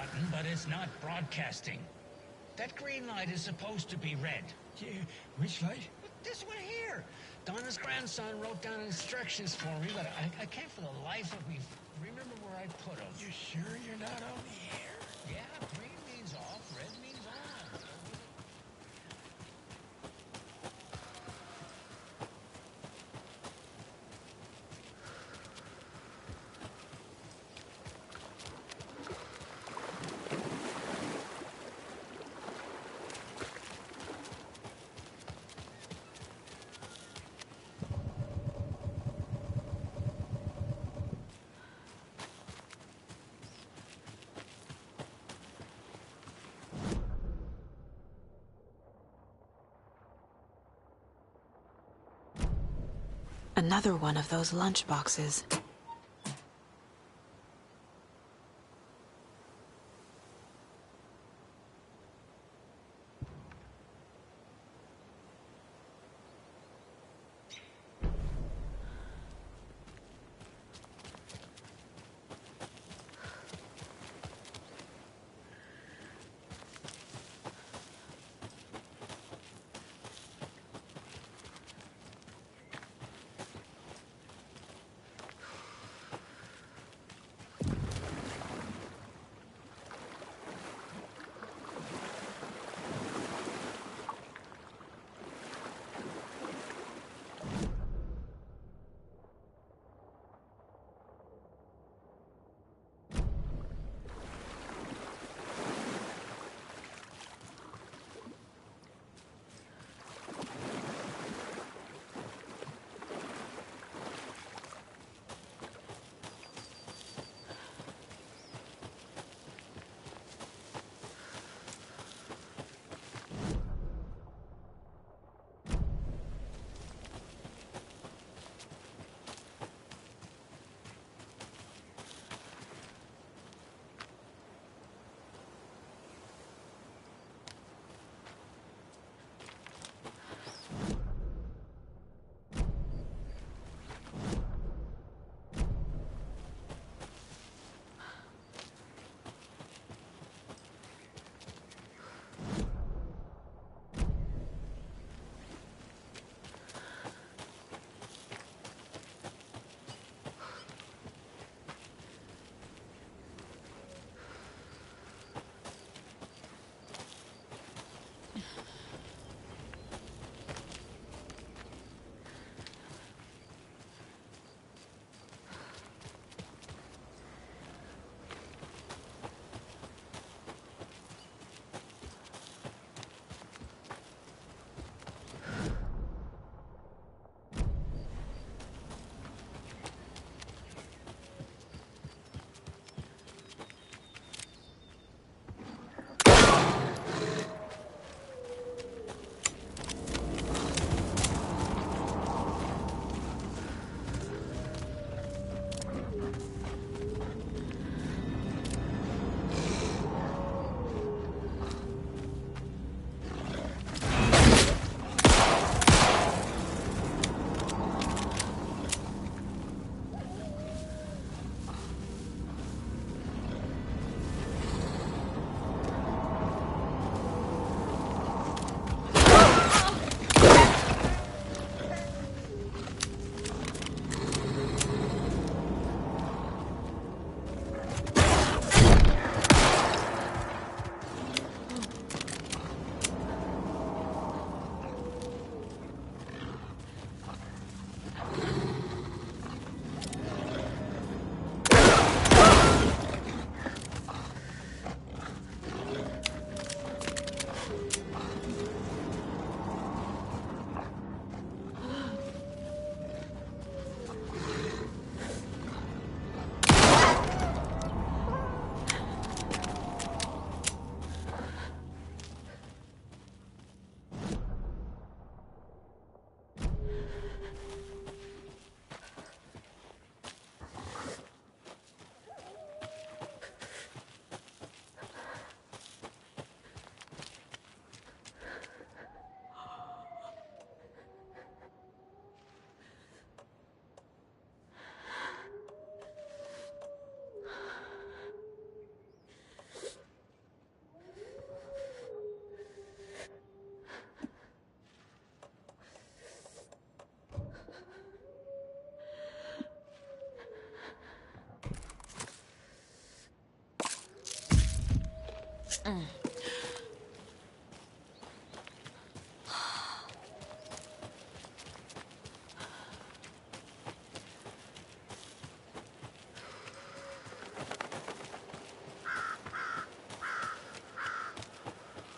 button, but it's not broadcasting. That green light is supposed to be red. Yeah, which light? This one here. Donna's grandson wrote down instructions for me, but I can't for the life of me remember where I put them. You sure you're not on the air? Yeah, green means off, red means on. Another one of those lunch boxes.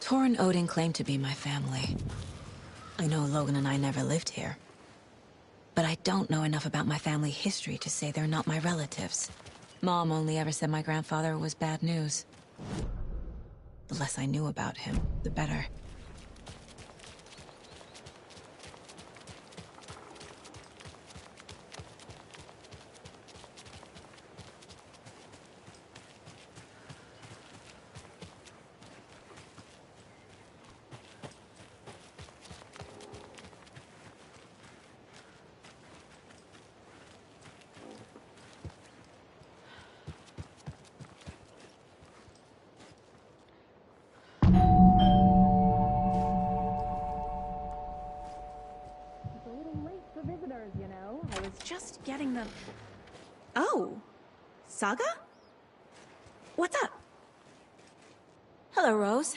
Tor and Odin claim to be my family. I know Logan and I never lived here. But I don't know enough about my family history to say they're not my relatives. Mom only ever said my grandfather was bad news. The less I knew about him, the better. Just getting them. Oh, Saga? What's up? Hello, Rose.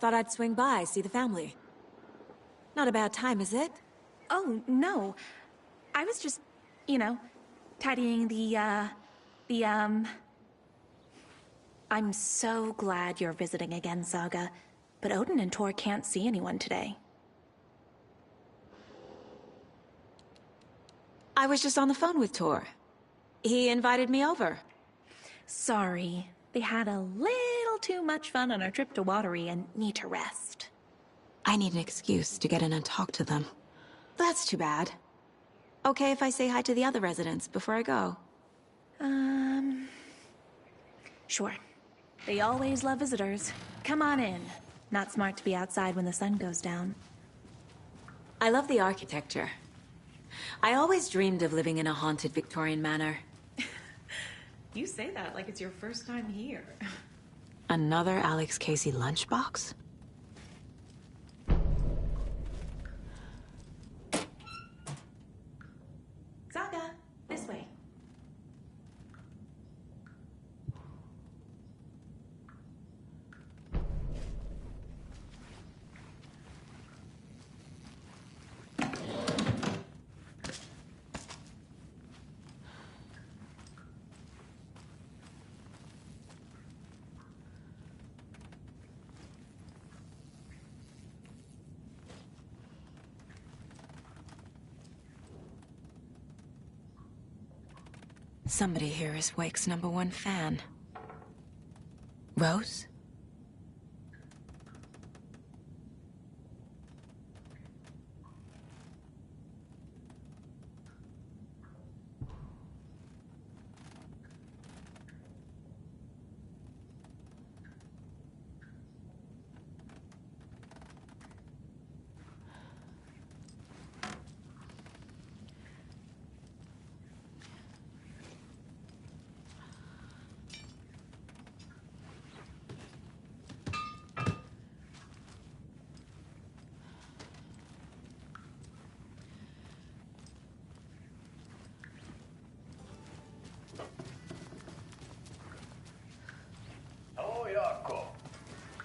Thought I'd swing by, see the family. Not a bad time, is it? Oh, no. I was just, you know, tidying I'm so glad you're visiting again, Saga. But Odin and Tor can't see anyone today. I was just on the phone with Tor. He invited me over. Sorry. They had a little too much fun on our trip to Watery and need to rest. I need an excuse to get in and talk to them. That's too bad. Okay if I say hi to the other residents before I go? Sure. They always love visitors. Come on in. Not smart to be outside when the sun goes down. I love the architecture. I always dreamed of living in a haunted Victorian manor. You say that like it's your first time here. Another Alex Casey lunchbox? Saga, this way. Somebody here is Wake's #1 fan. Rose?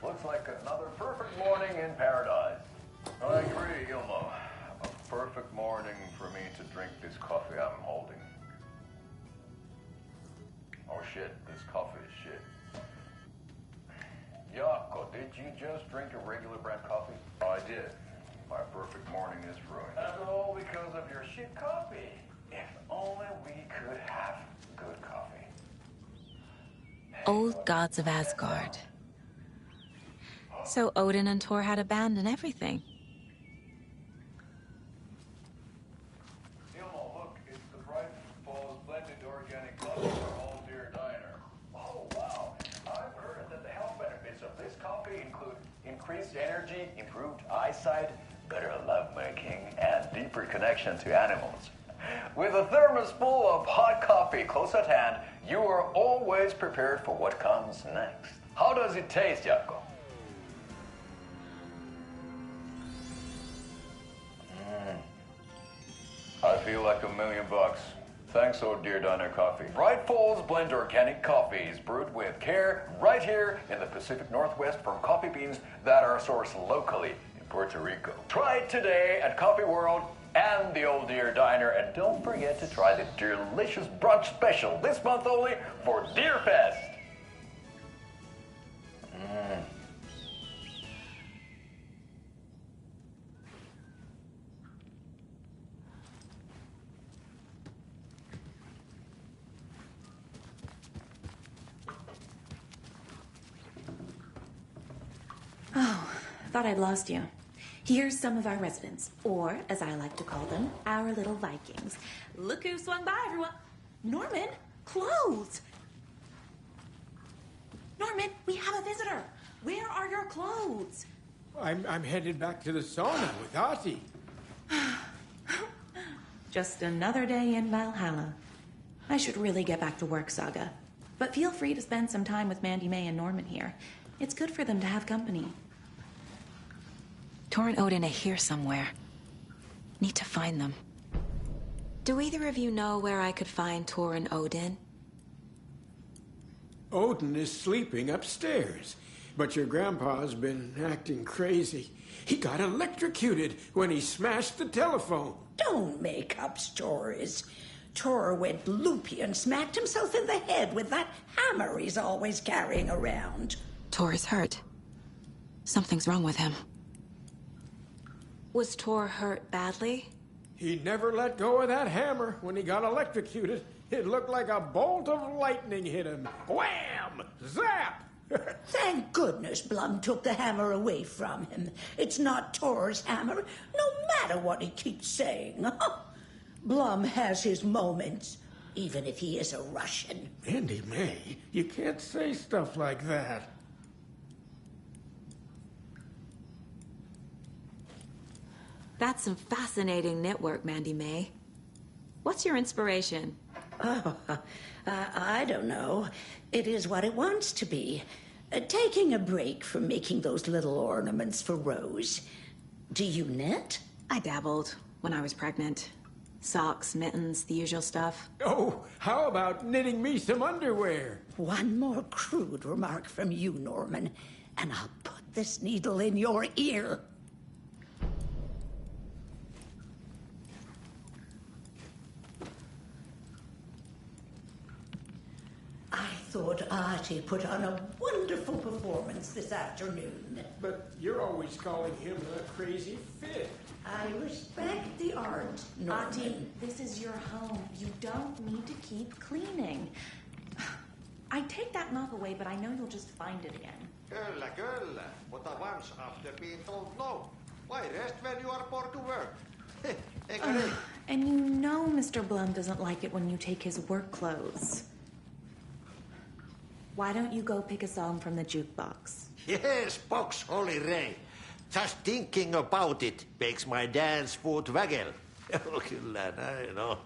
Looks like another perfect morning in paradise. I agree, Ilmo. A perfect morning for me to drink this coffee I'm holding. Oh shit, this coffee is shit. Yako, did you just drink a regular brand coffee? I did. My perfect morning is ruined. And all because of your shit coffee. If only we could have good coffee. Old gods of Asgard. So Odin and Tor had a band and everything. Ilmo, look, it's the Bright Falls Blended Organic Coffee from Old Deer Diner. Oh, wow. I've heard that the health benefits of this coffee include increased energy, improved eyesight, better lovemaking, and deeper connection to animals. With a thermos full of hot coffee close at hand, you are always prepared for what comes next. How does it taste, Jaakko? I feel like $1 million. Thanks, Oh Dear Diner Coffee. Bright Falls blend organic coffees brewed with care right here in the Pacific Northwest from coffee beans that are sourced locally in Puerto Rico. Try it today at Coffee World and the Old Deer Diner, and don't forget to try the delicious brunch special this month only for Deer Fest. Oh, thought I'd lost you. Here's some of our residents, or as I like to call them, our little Vikings. Look who swung by, everyone. Norman, clothes. Norman, we have a visitor. Where are your clothes? I'm headed back to the sauna with Ati. Just another day in Valhalla. I should really get back to work, Saga. But feel free to spend some time with Mandy May and Norman here. It's good for them to have company. Tor and Odin are here somewhere. Need to find them. Do either of you know where I could find Tor and Odin? Odin is sleeping upstairs, but your grandpa's been acting crazy. He got electrocuted when he smashed the telephone. Don't make up stories. Tor went loopy and smacked himself in the head with that hammer he's always carrying around. Tor is hurt. Something's wrong with him. Was Tor hurt badly? He never let go of that hammer when he got electrocuted. It looked like a bolt of lightning hit him. Wham! Zap! Thank goodness Blum took the hammer away from him. It's not Tor's hammer, no matter what he keeps saying. Blum has his moments, even if he is a Russian. Mandy May, you can't say stuff like that. That's some fascinating network, Mandy May. What's your inspiration? Oh, I don't know. It is what it wants to be. Taking a break from making those little ornaments for Rose. Do you knit? I dabbled when I was pregnant. Socks, mittens, the usual stuff. Oh, how about knitting me some underwear? One more crude remark from you, Norman, and I'll put this needle in your ear. I thought Artie put on a wonderful performance this afternoon. But you're always calling him a crazy fit. I respect the art, Norman. Auntie, this is your home. You don't need to keep cleaning. I take that mop away, but I know you'll just find it again. Kyllä, kyllä. Mutta once after being told no. Why rest when you are bored to work? Eikö niin? And you know Mr. Blum doesn't like it when you take his work clothes. Why don't you go pick a song from the jukebox? Yes, box Holy Ray. Just thinking about it makes my dance foot waggle. Kyllä näin on.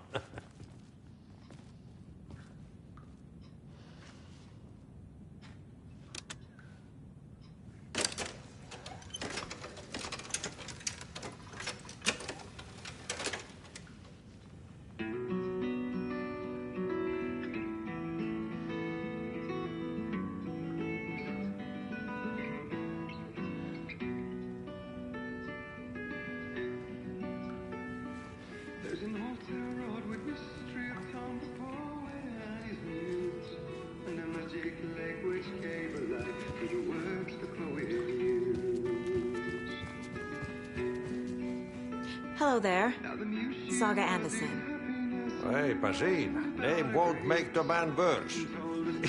There's an old town road with mystery of Tom the poet and his muse, and a magic lake which gave a life to the words the poet used. Hello there. Now the music Saga Anderson. Eipä siinä. Name won't make the man worse.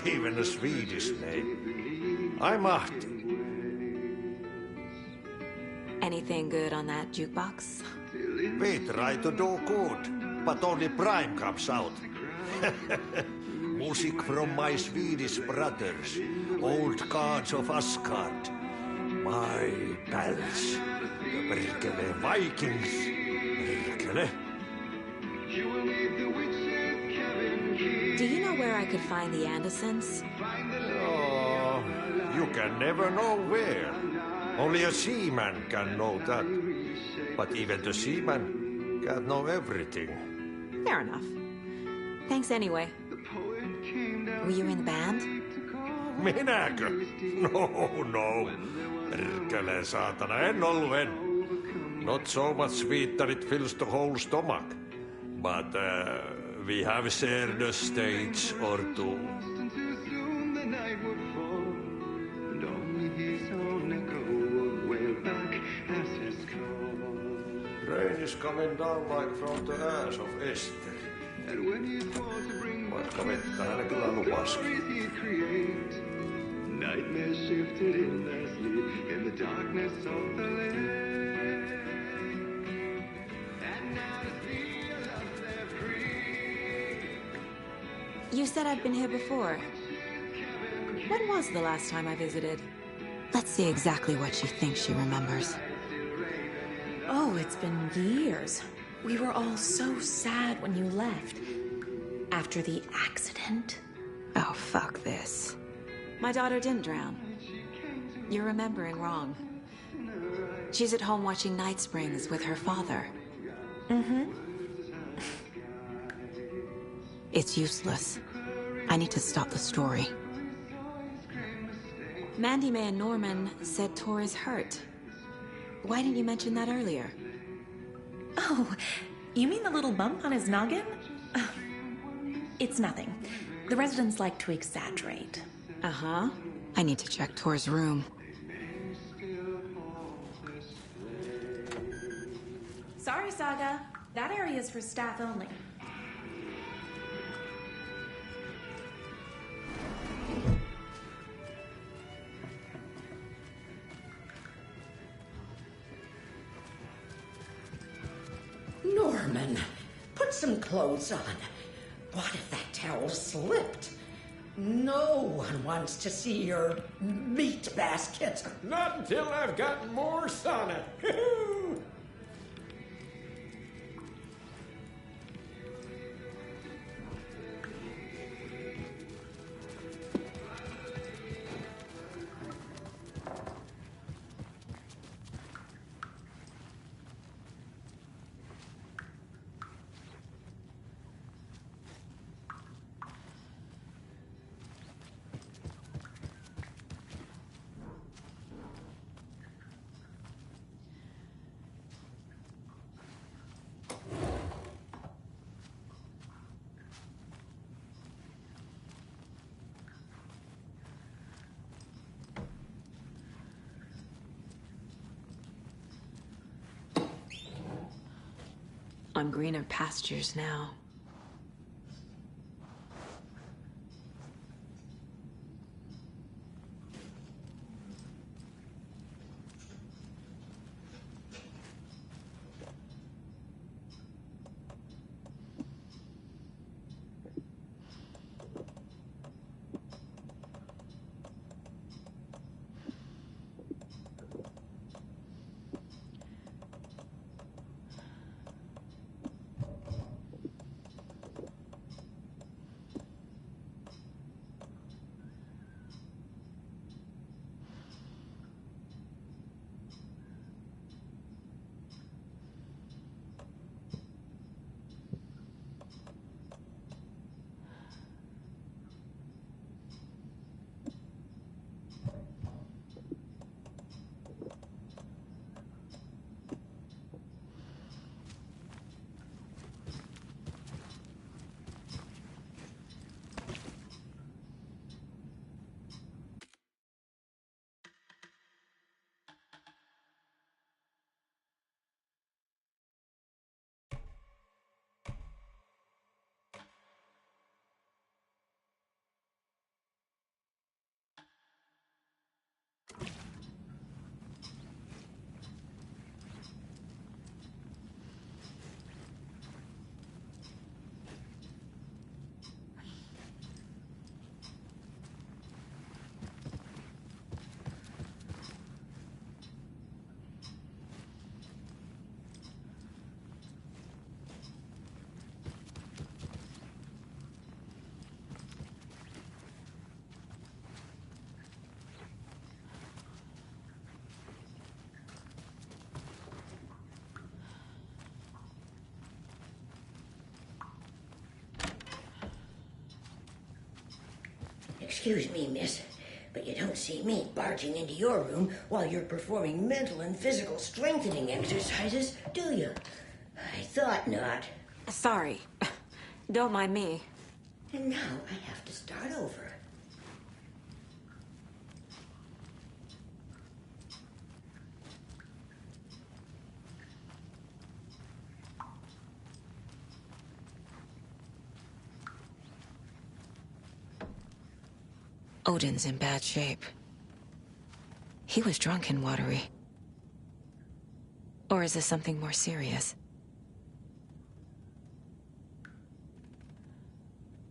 Even a Swedish name. I'm Ahti. Anything good on that jukebox? We try to do good, but only Prime comes out. Music from my Swedish brothers, old gods of Asgard. My pals, the perkele Vikings. Perkele. Do you know where I could find the Andersons? Oh, you can never know where. Only a seaman can know that. But even the seaman can't know everything. Fair enough. Thanks anyway. The poet came down Were you in the band? to call Minäkö? No. Perkele saatana, en ollut en. Not so much sweet that it fills the whole stomach. But we have shared a stage or two. and too soon the night would fall, and only his own echo would wail back as his call. Rain is coming down like from the ass of Esther. And when he swore to bring back Vaikka vettä hän kyllä lupasi. stories he'd create, nightmares shifted in their sleep in the darkness of the lake. And now to see a love set free. You said I'd been here before. When was the last time I visited? Let's see exactly what she thinks she remembers. Oh, it's been years. We were all so sad when you left. After the accident. Oh, fuck this. My daughter didn't drown. You're remembering wrong. She's at home watching Night Springs with her father. Mm-hmm. It's useless. I need to stop the story. Mandy May and Norman said Tor is hurt. Why didn't you mention that earlier? Oh, you mean the little bump on his noggin? It's nothing. The residents like to exaggerate. Uh-huh. I need to check Tor's room. Sorry, Saga. That area is for staff only. Norman, put some clothes on. What if that towel slipped? No one wants to see your meat basket. Not until I've got more sauna. On greener pastures now. Excuse me, miss, but you don't see me barging into your room while you're performing mental and physical strengthening exercises, do you? I thought not. Sorry. Don't mind me. And now I have to start over. Odin's in bad shape. He was drunk and watery. Or is this something more serious?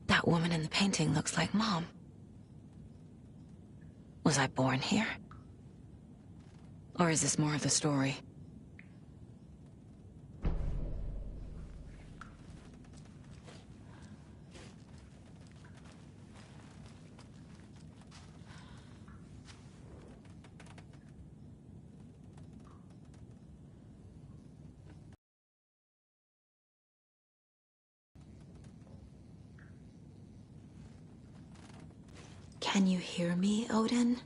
That woman in the painting looks like Mom. Was I born here? Or is this more of the story? Can you hear me, Odin?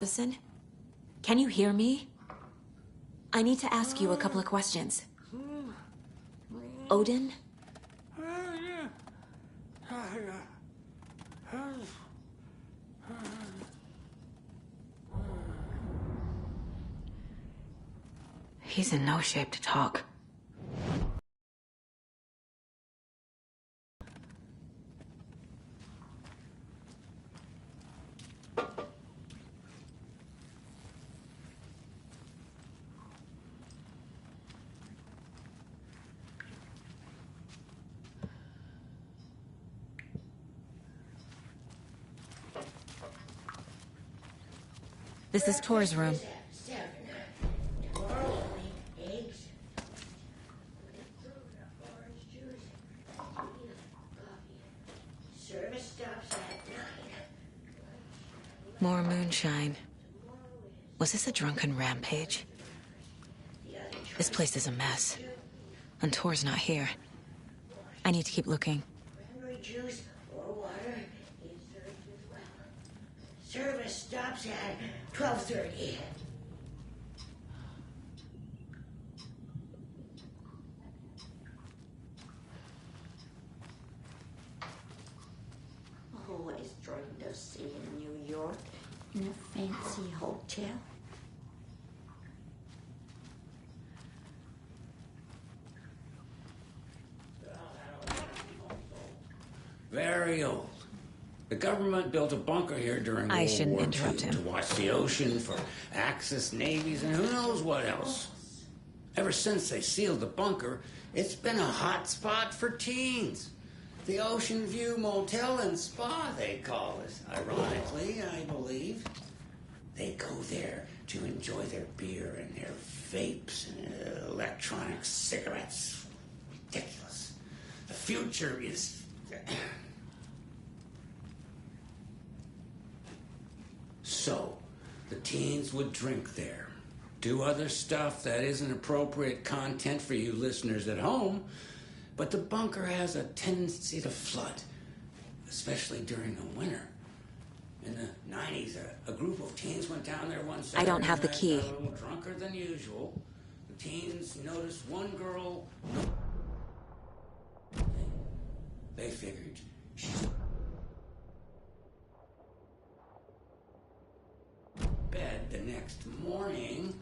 Listen, can you hear me? I need to ask you a couple of questions. Odin? He's in no shape to talk. This is Tor's room. Tomorrow we'll eat eggs, orange juice, coffee. Service stops at 9. More moonshine. Was this a drunken rampage? This place is a mess. And Tor's not here. I need to keep looking. Cranberry juice or water is served as well. Service stops at 12:30. Always dreamed of seeing New York in a fancy hotel. Very old. The government built a bunker here during I World shouldn't War interrupt II him. to watch the ocean for Axis navies and who knows what else. Ever since they sealed the bunker, it's been a hot spot for teens. The Ocean View Motel and Spa, they call it. Ironically, I believe. They go there to enjoy their beer and their vapes and electronic cigarettes. Ridiculous. The future is... So, the teens would drink there, do other stuff that isn't appropriate content for you listeners at home, but the bunker has a tendency to flood, especially during the winter. In the 90s, a group of teens went down there one Saturday I don't have the night, key. got a little drunker than usual. The teens noticed one girl. They figured she's bed the next morning.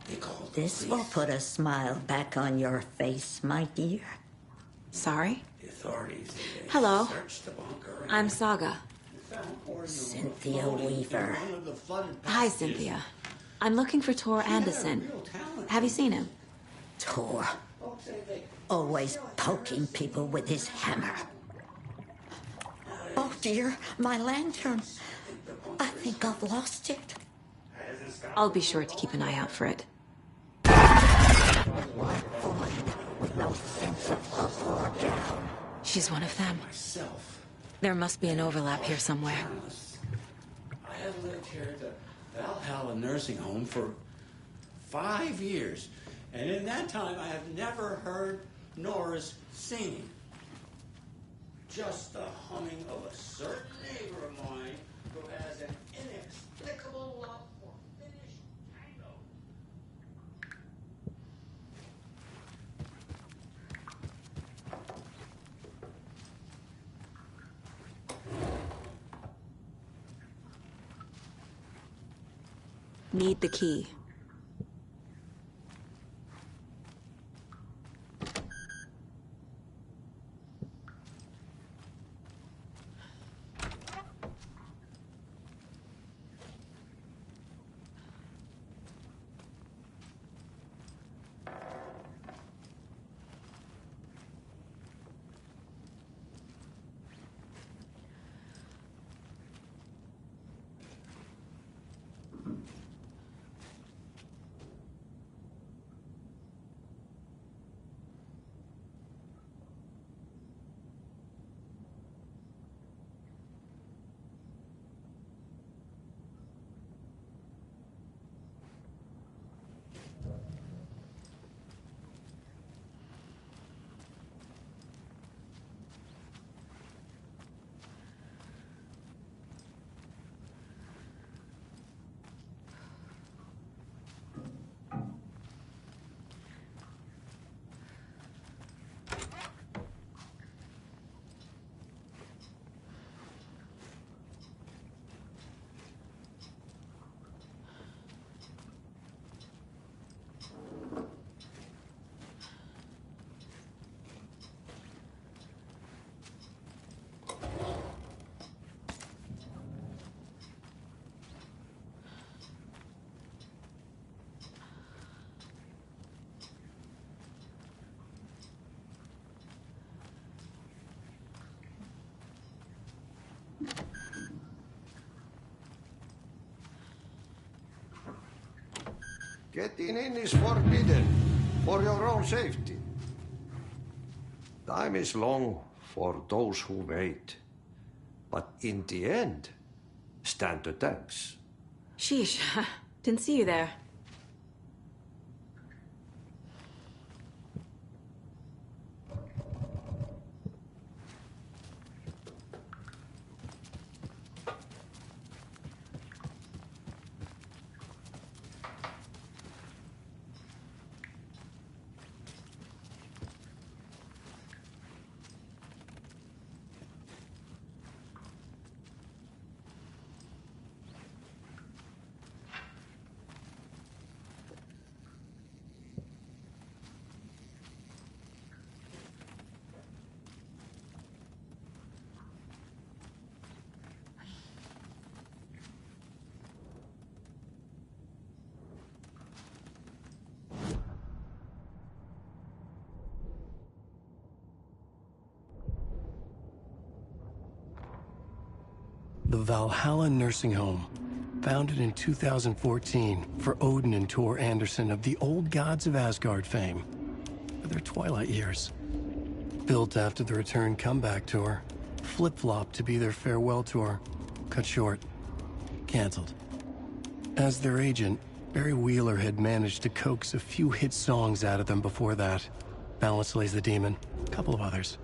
They called the This police. will put a smile back on your face, my dear. Sorry? The authorities. They Hello. searched the bunker. I'm Saga. Cynthia Weaver. Hi, Cynthia. I'm looking for Tor Anderson. Have you seen him? Tor. Always poking people with his hammer. Oh dear, my lantern. I think I've lost it. I'll be sure to keep an eye out for it. With no sense of up or down. She's one of them. Myself. There must be an overlap here somewhere. I have lived here at the Valhalla nursing home for 5 years, And in that time, I have never heard Nora's singing. Just the humming of a certain neighbor of mine who has an inexplicable love for Finnish tango. Need the key. Getting in is forbidden for your own safety. Time is long for those who wait. But in the end, stand the thanks. Sheesh, didn't see you there. The Valhalla Nursing Home, founded in 2014 for Odin and Tor Anderson of the Old Gods of Asgard fame, for their twilight years. Built after the return comeback tour, flip-flopped to be their farewell tour, cut short, canceled. As their agent, Barry Wheeler had managed to coax a few hit songs out of them before that. Balance Lays the Demon, a couple of others.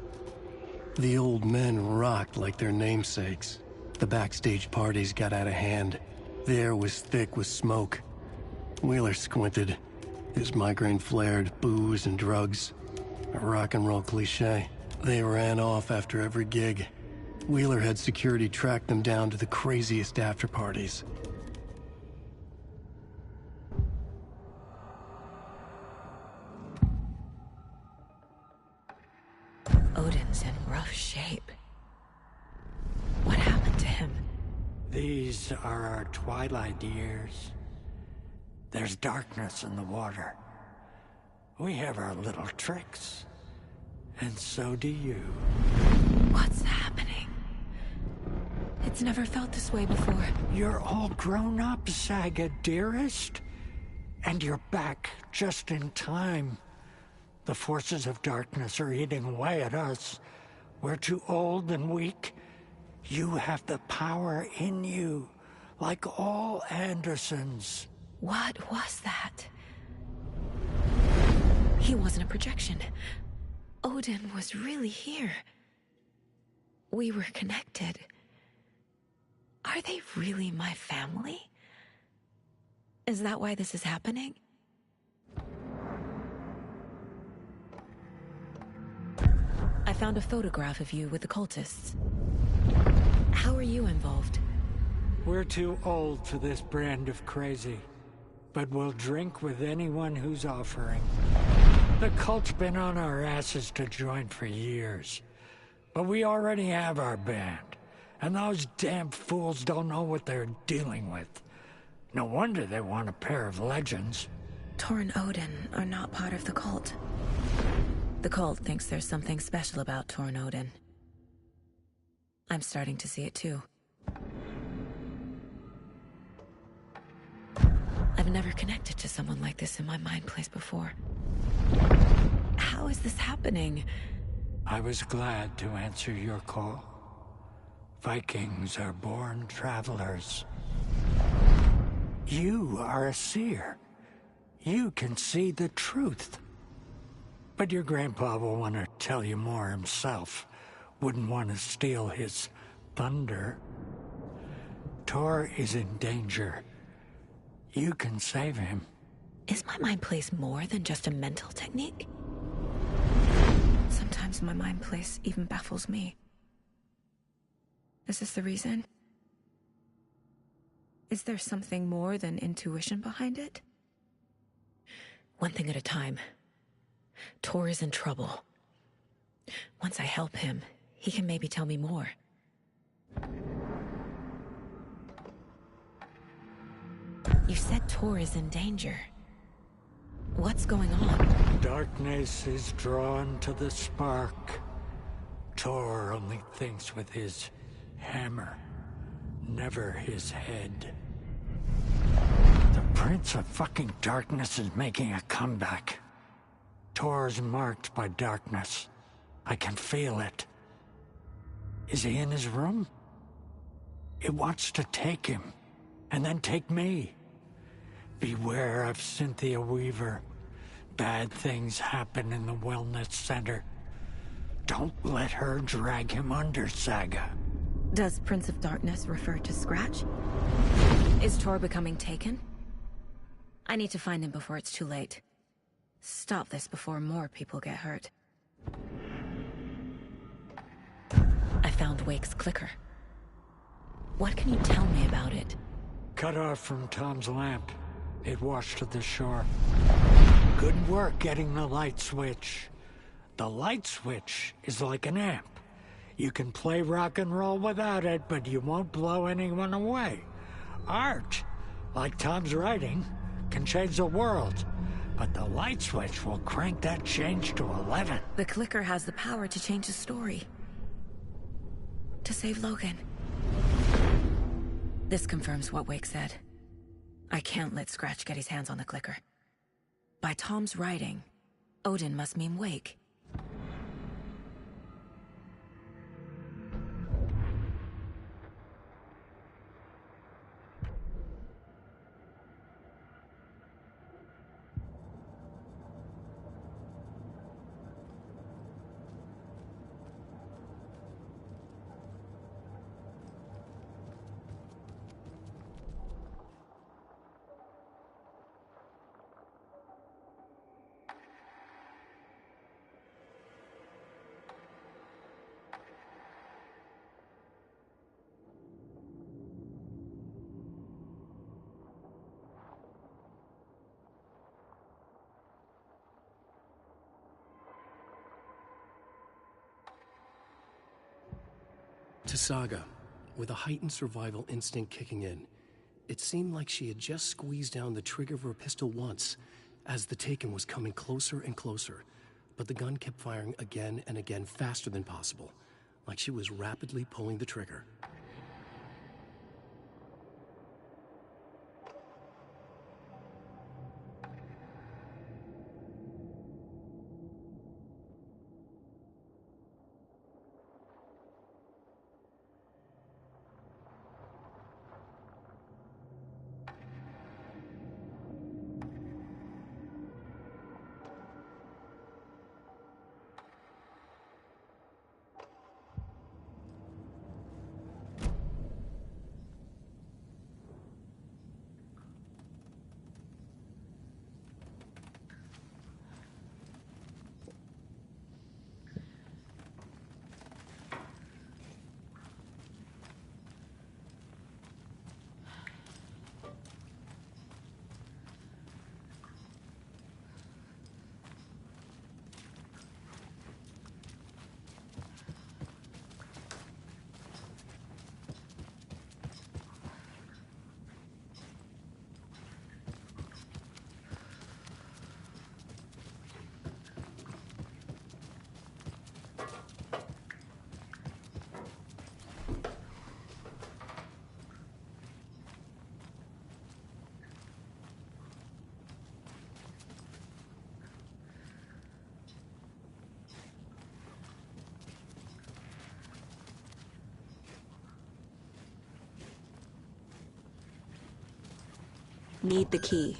The old men rocked like their namesakes. The backstage parties got out of hand. The air was thick with smoke. Wheeler squinted. His migraine flared, booze and drugs. A rock and roll cliche. They ran off after every gig. Wheeler had security track them down to the craziest after parties. Odin's in rough shape. What happened to him? These are our twilight years. There's darkness in the water. We have our little tricks. And so do you. What's happening? It's never felt this way before. You're all grown up, Saga, dearest. And you're back just in time. The forces of darkness are eating away at us. We're too old and weak. You have the power in you, like all Andersons. What was that? He wasn't a projection. Odin was really here. We were connected. Are they really my family? Is that why this is happening? I found a photograph of you with the cultists. How are you involved? We're too old for this brand of crazy, but we'll drink with anyone who's offering. The cult's been on our asses to join for years, but we already have our band, and those damn fools don't know what they're dealing with. No wonder they want a pair of legends. Tor and Odin are not part of the cult. The cult thinks there's something special about Tor and Odin. I'm starting to see it too. I've never connected to someone like this in my mind place before. How is this happening? I was glad to answer your call. Vikings are born travelers. You are a seer. You can see the truth. But your grandpa will want to tell you more himself. Wouldn't want to steal his thunder. Tor is in danger. You can save him. Is my mind place more than just a mental technique? Sometimes my mind place even baffles me. Is this the reason? Is there something more than intuition behind it? One thing at a time. Tor is in trouble. Once I help him, he can maybe tell me more. You said Tor is in danger. What's going on? Darkness is drawn to the spark. Tor only thinks with his hammer, never his head. The Prince of fucking Darkness is making a comeback. Tor's marked by darkness. I can feel it. Is he in his room? It wants to take him, and then take me. Beware of Cynthia Weaver. Bad things happen in the wellness center. Don't let her drag him under, Saga. Does Prince of Darkness refer to Scratch? Is Tor becoming taken? I need to find him before it's too late. Stop this before more people get hurt. I found Wake's clicker. What can you tell me about it? Cut off from Tom's lamp. It washed to the shore. Good work getting the light switch. The light switch is like an amp. You can play rock and roll without it, but you won't blow anyone away. Art, like Tom's writing, can change the world. But the light switch will crank that change to 11. The clicker has the power to change the story. To save Logan. This confirms what Wake said. I can't let Scratch get his hands on the clicker. By Tom's writing, Odin must mean Wake. To Saga, with a heightened survival instinct kicking in, it seemed like she had just squeezed down the trigger of her pistol once as the Taken was coming closer and closer, but the gun kept firing again and again faster than possible, like she was rapidly pulling the trigger. Need the key.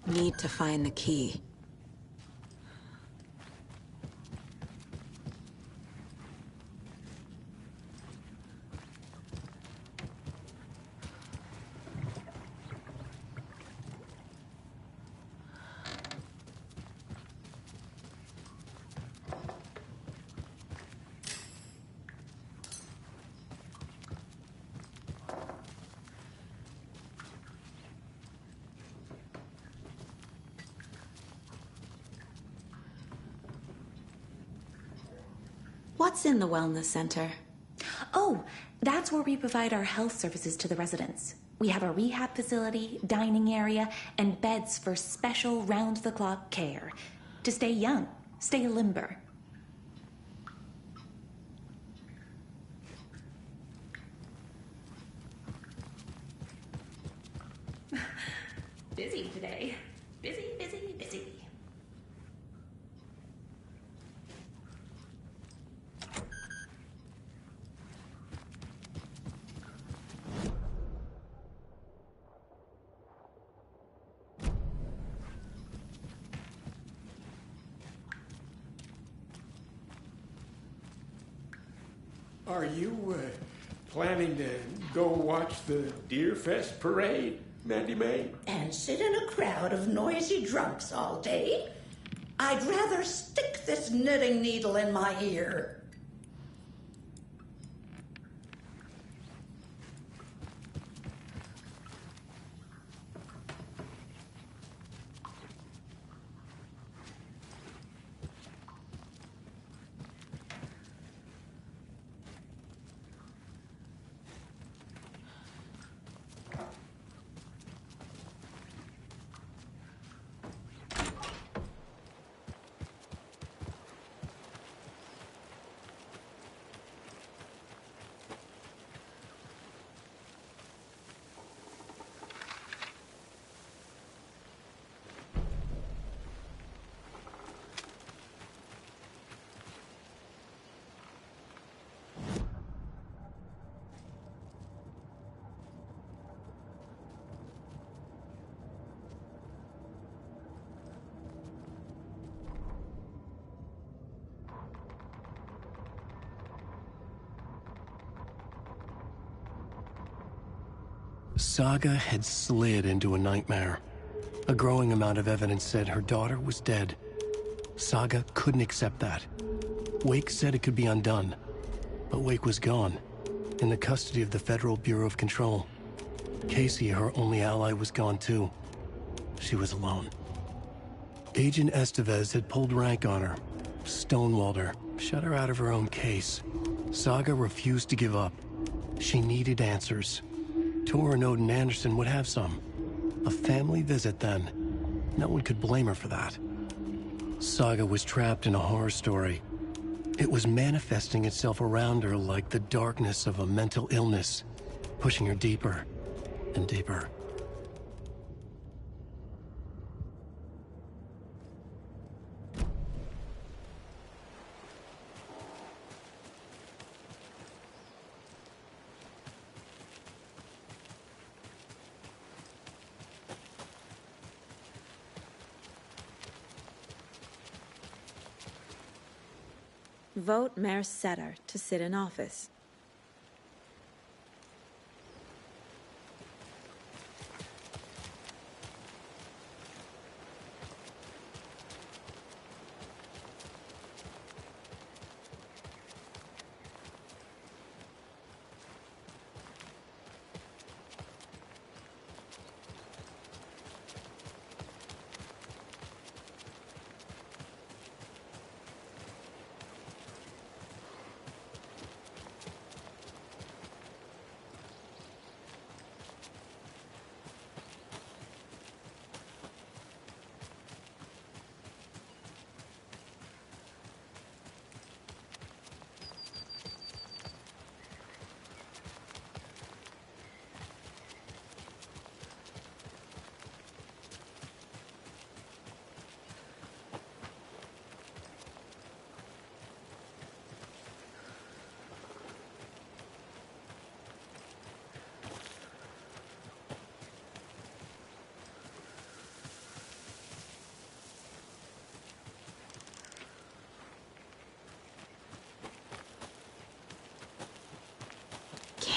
Need to find the key. What's in the wellness center? Oh, that's where we provide our health services to the residents. We have a rehab facility, dining area, and beds for special round-the-clock care. To stay young, stay limber. Busy today. Busy, busy, busy. Are you planning to go watch the Deer Fest parade, Mandy May? And sit in a crowd of noisy drunks all day? I'd rather stick this knitting needle in my ear. Saga had slid into a nightmare. A growing amount of evidence said her daughter was dead. Saga couldn't accept that. Wake said it could be undone. But Wake was gone, in the custody of the Federal Bureau of Control. Casey, her only ally, was gone too. She was alone. Agent Estevez had pulled rank on her, stonewalled her, shut her out of her own case. Saga refused to give up. She needed answers. Tor and Odin Anderson would have some. A family visit, then. No one could blame her for that. Saga was trapped in a horror story. It was manifesting itself around her like the darkness of a mental illness, pushing her deeper and deeper. Vote Mayor Setter to sit in office.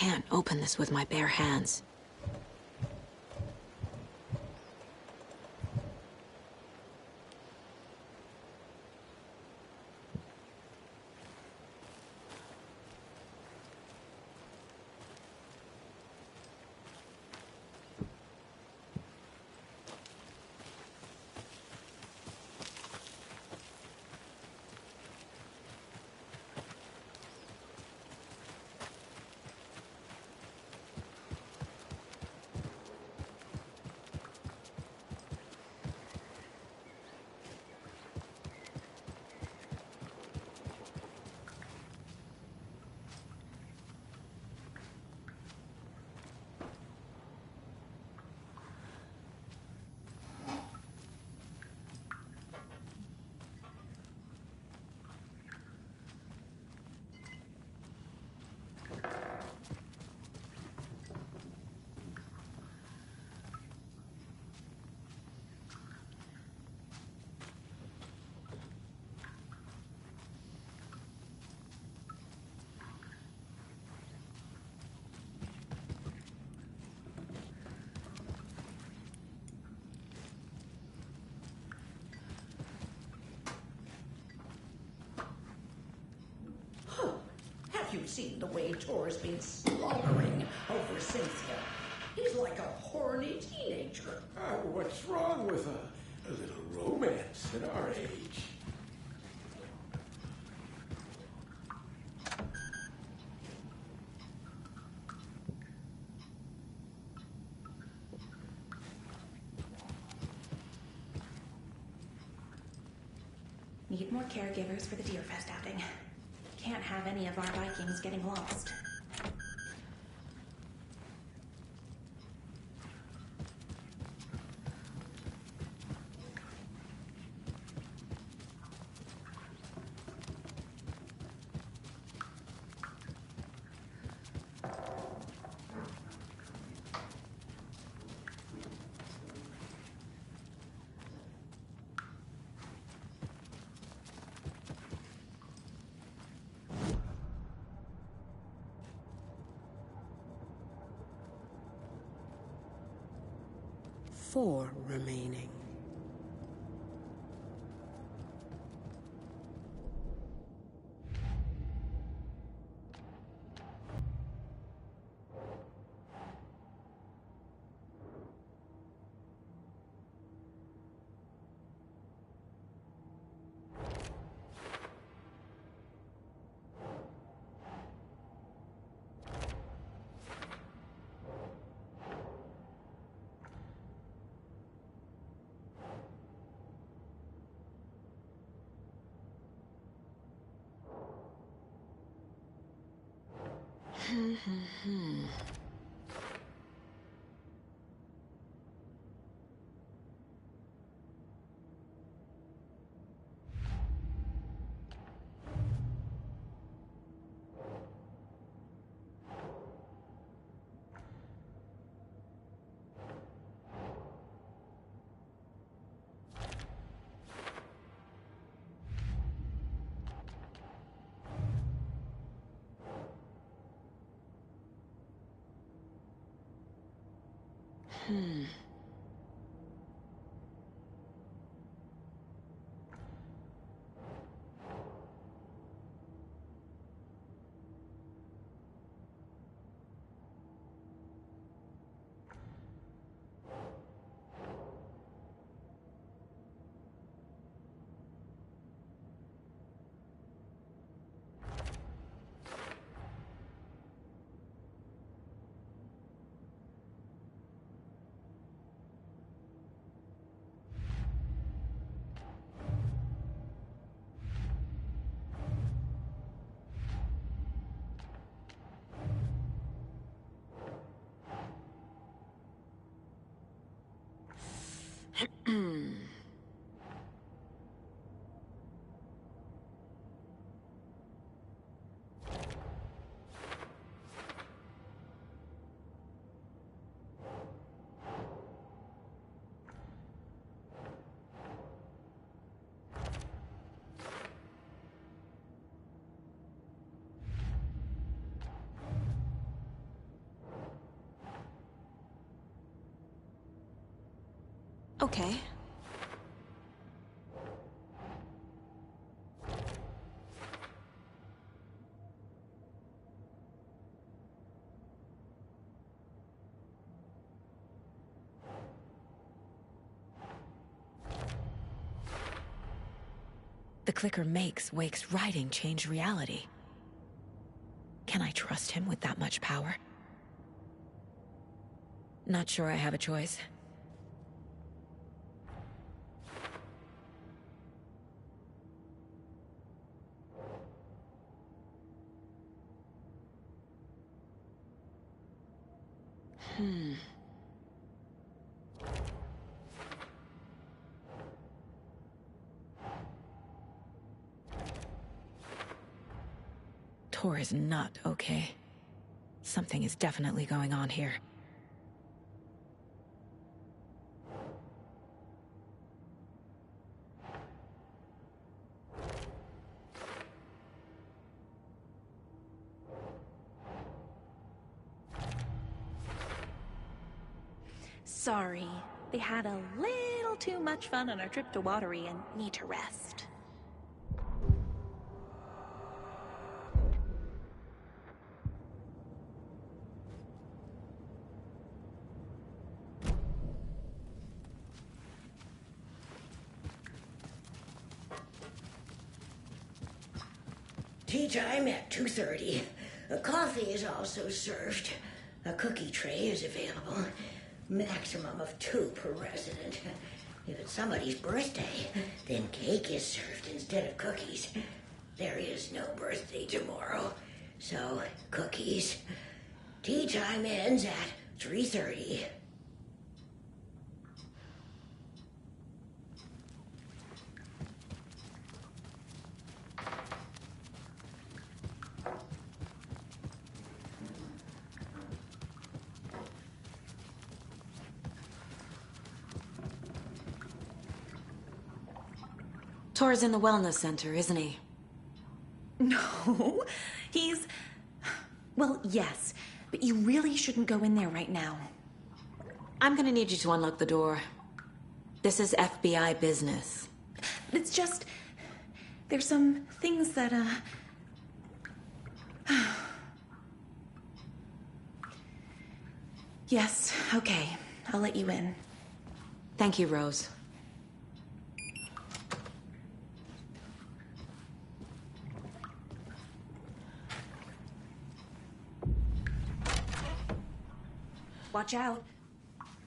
can't open this with my bare hands. Have you seen the way Tor's been slobbering over Cynthia? He's like a horny teenager. What's wrong with a little romance at our age? Need more caregivers for the Deerfest outing. Can't have any of our Vikings getting lost. Four remaining. Okay. The clicker makes Wake's writing change reality. Can I trust him with that much power? Not sure I have a choice. Tor is not okay. Something is definitely going on here. Sorry. They had a little too much fun on our trip to Watery and need to rest. Tea time at 2:30. A coffee is also served. A cookie tray is available. Maximum of 2 per resident. If it's somebody's birthday, then cake is served instead of cookies. There is no birthday tomorrow, so cookies. Tea time ends at 3:30. Tor's in the wellness center, isn't he? No, he's... Well, yes, but you really shouldn't go in there right now. I'm gonna need you to unlock the door. This is FBI business. It's just... There's some things that, Yes, okay. I'll let you in. Thank you, Rose. Watch out.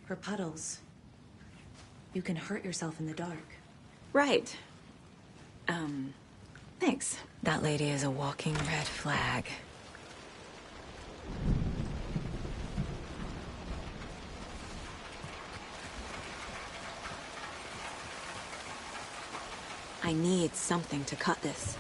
For puddles. You can hurt yourself in the dark. Right. Thanks. That lady is a walking red flag. I need something to cut this.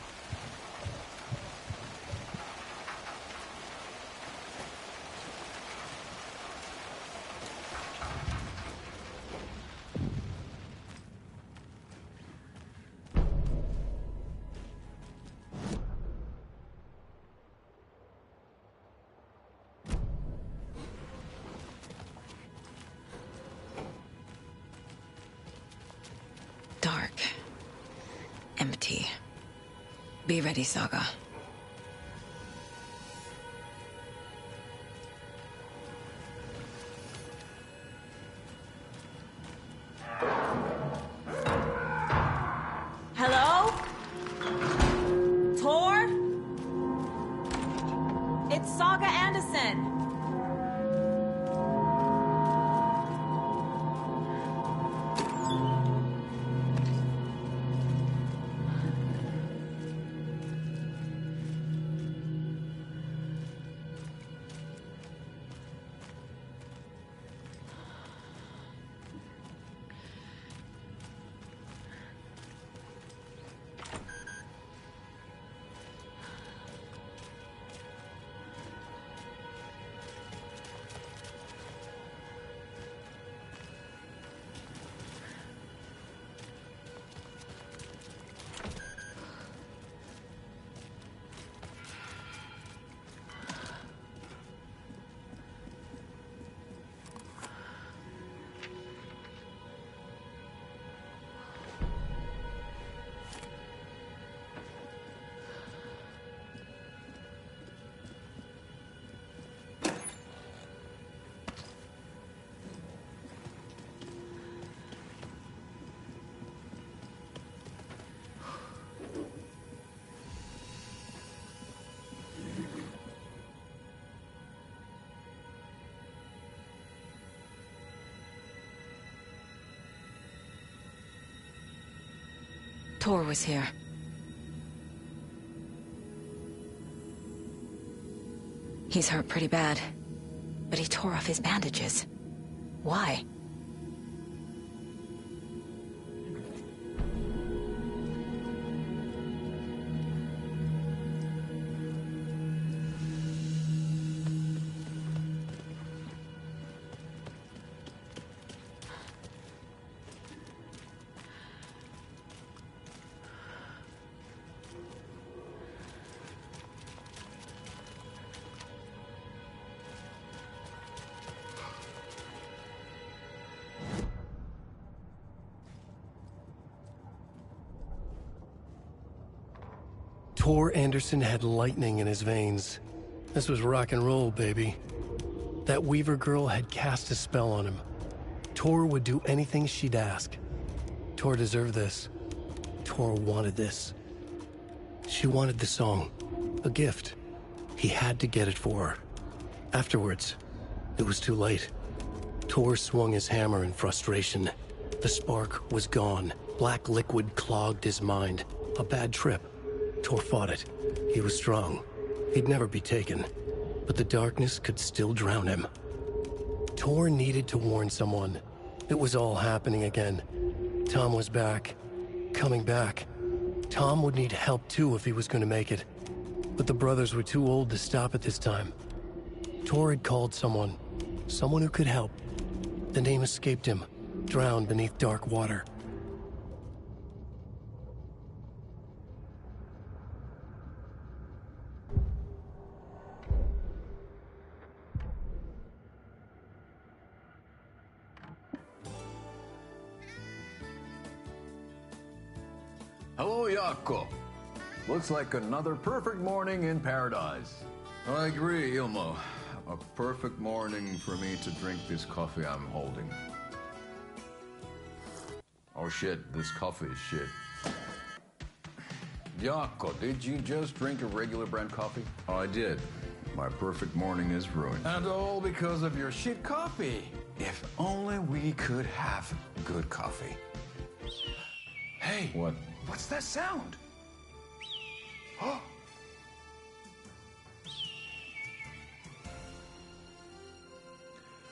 Dark. Empty. Be ready, Saga. Hello? Tor? It's Saga Anderson. Tor was here. He's hurt pretty bad, but he tore off his bandages. Why? Tor Anderson had lightning in his veins. This was rock and roll, baby. That Weaver girl had cast a spell on him. Tor would do anything she'd ask. Tor deserved this. Tor wanted this. She wanted the song. A gift. He had to get it for her. Afterwards, it was too late. Tor swung his hammer in frustration. The spark was gone. Black liquid clogged his mind. A bad trip. Tor fought it. He was strong. He'd never be taken. But the darkness could still drown him. Tor needed to warn someone. It was all happening again. Tom was back. Coming back. Tom would need help too if he was going to make it. But the brothers were too old to stop at this time. Tor had called someone. Someone who could help. The name escaped him. Drowned beneath dark water. Hello, Jaakko. Looks like another perfect morning in paradise. I agree, Ilmo. A perfect morning for me to drink this coffee I'm holding. Oh shit, this coffee is shit. Jaakko, did you just drink a regular brand coffee? Oh, I did. My perfect morning is ruined. And all because of your shit coffee. If only we could have good coffee. Hey. What? What's that sound? Oh.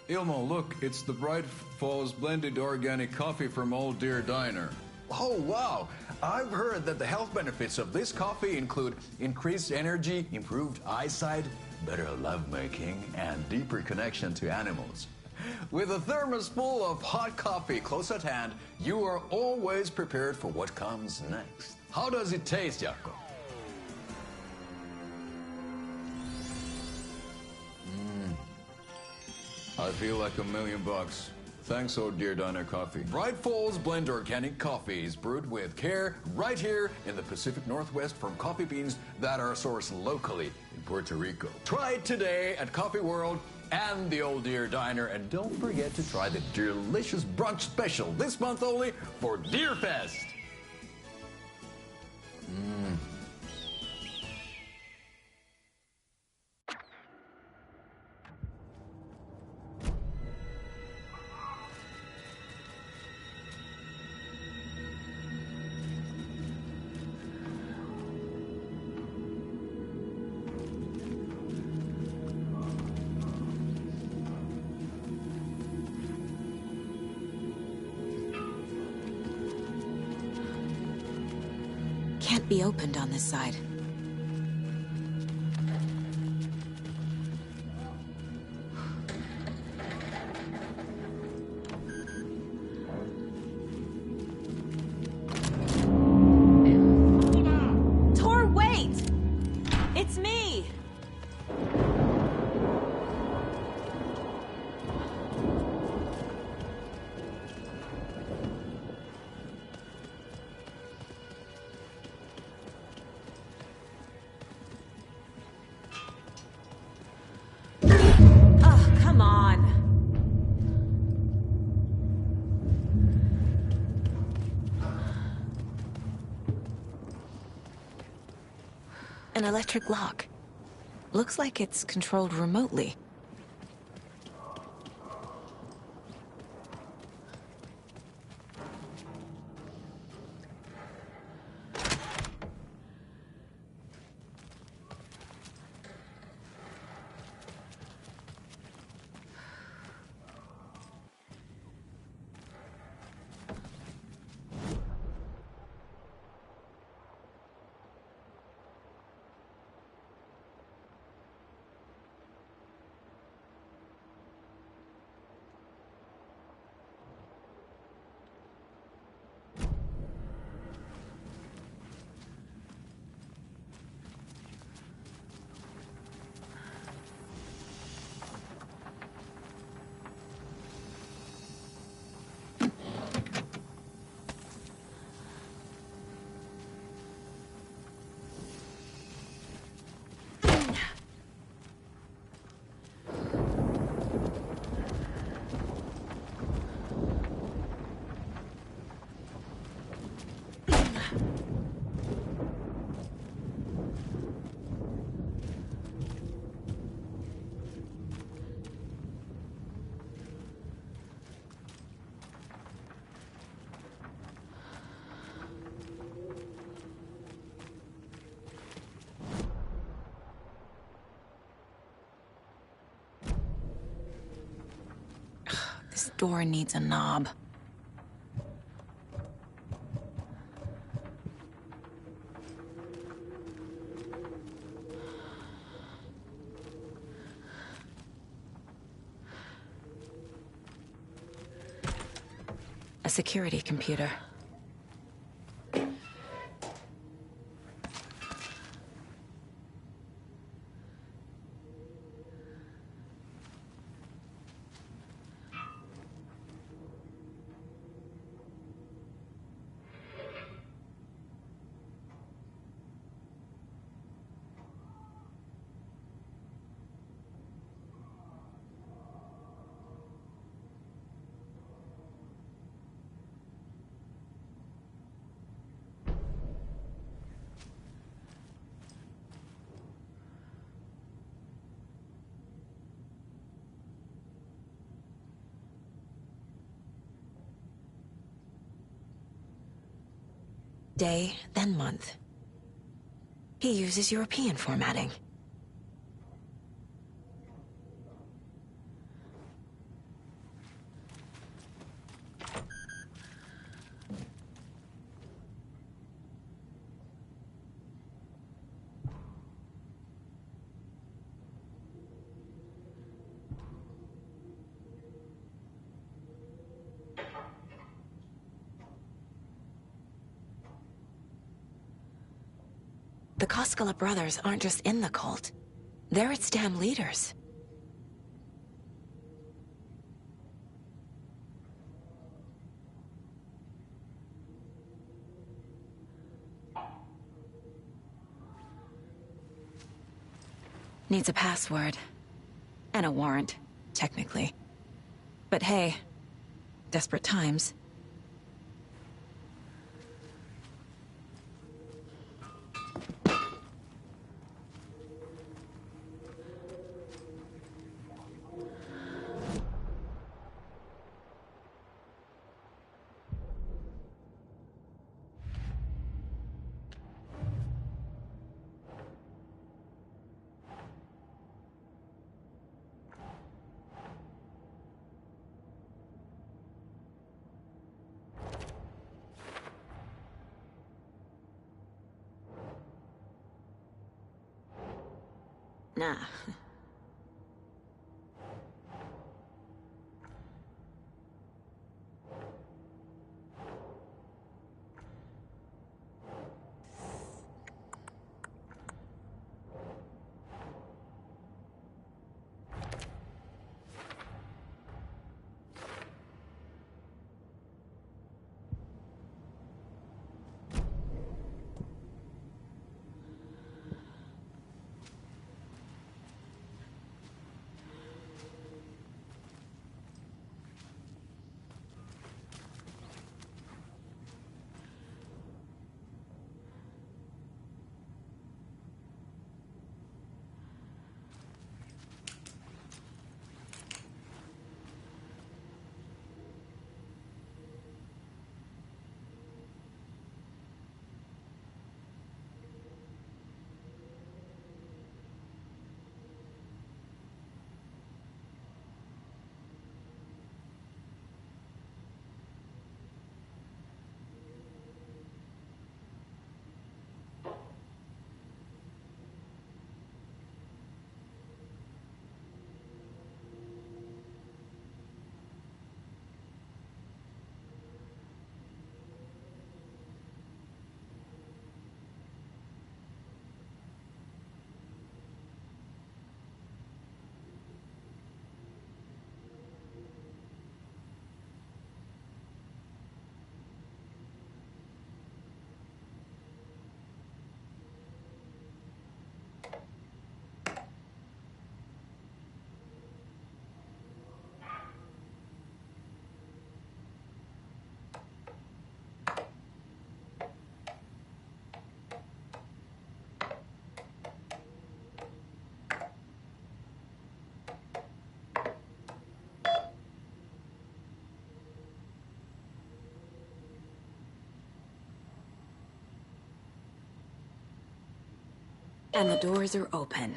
Ilmo, look, it's the Bright Falls blended organic coffee from Old Deer Diner. Oh, wow. I've heard that the health benefits of this coffee include increased energy, improved eyesight, better lovemaking, and deeper connection to animals. With a thermos full of hot coffee close at hand, you are always prepared for what comes next. How does it taste, Jaakko? I feel like $1 million. Thanks, Old Deer Diner Coffee. Bright Falls Blend Organic Coffee is brewed with care right here in the Pacific Northwest from coffee beans that are sourced locally in Puerto Rico. Try it today at Coffee World and the Old Deer Diner, and don't forget to try the delicious brunch special this month only for Deer Fest. Can't be opened on this side. Tor, wait! It's me! Come on. An electric lock. Looks like it's controlled remotely. door needs a knob. A security computer. Day, then month. He uses European formatting. The Koskela brothers aren't just in the cult. They're its damn leaders. Needs a password. And a warrant, technically. But hey, desperate times. Nah. And the doors are open.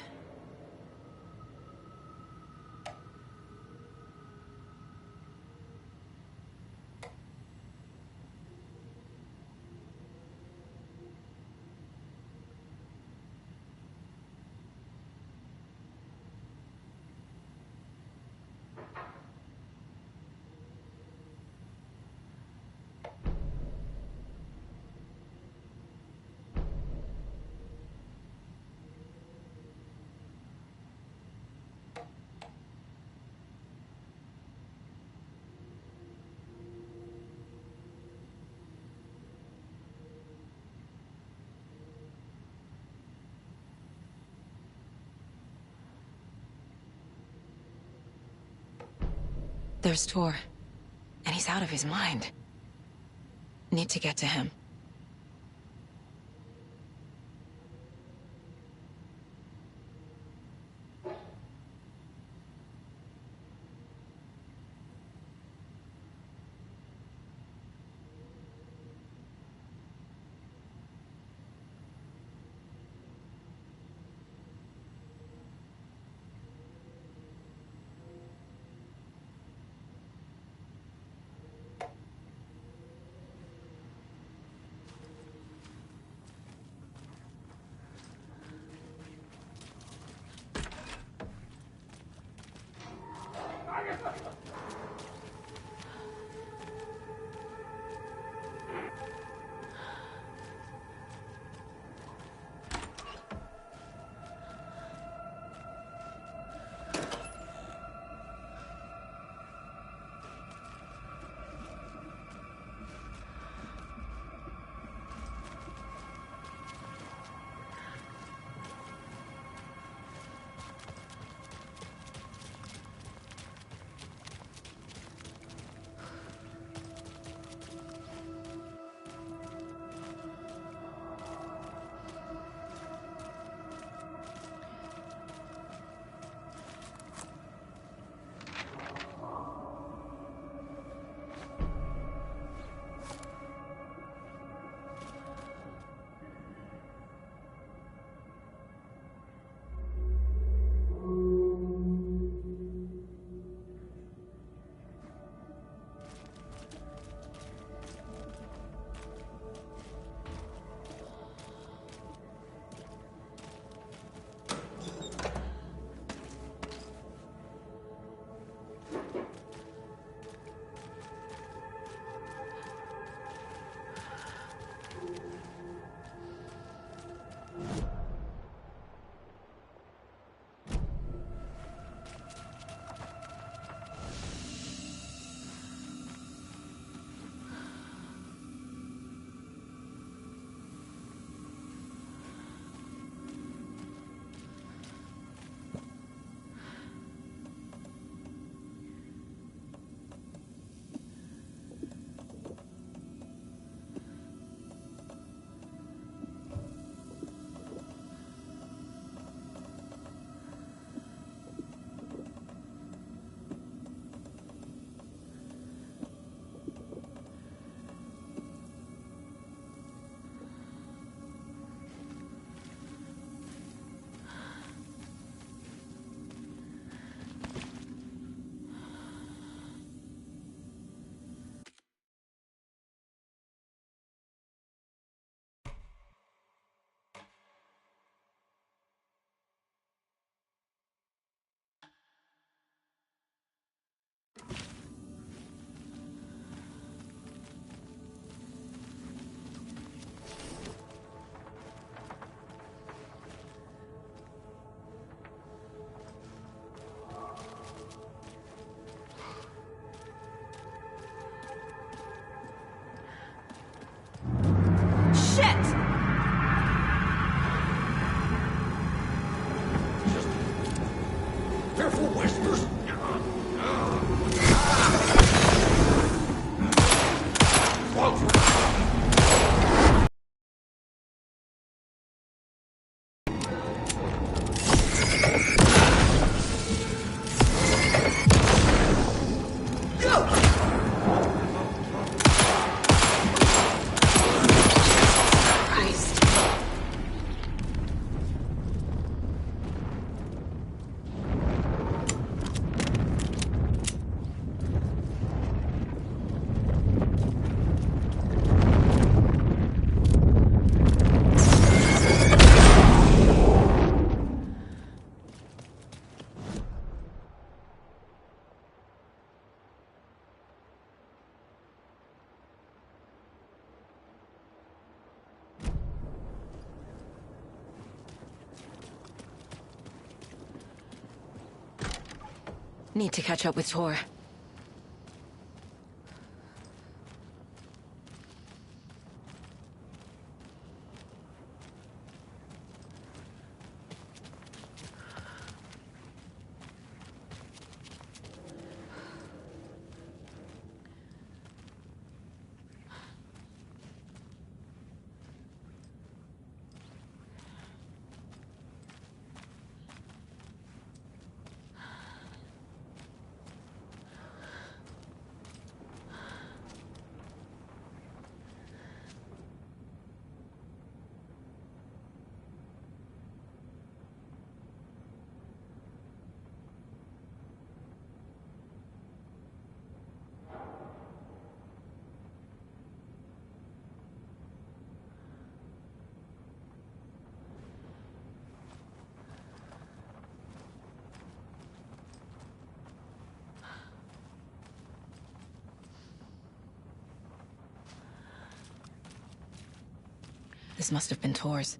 There's Tor. And he's out of his mind. Need to get to him. Careful, Whispers! Need to catch up with Tor. This must have been Tor's.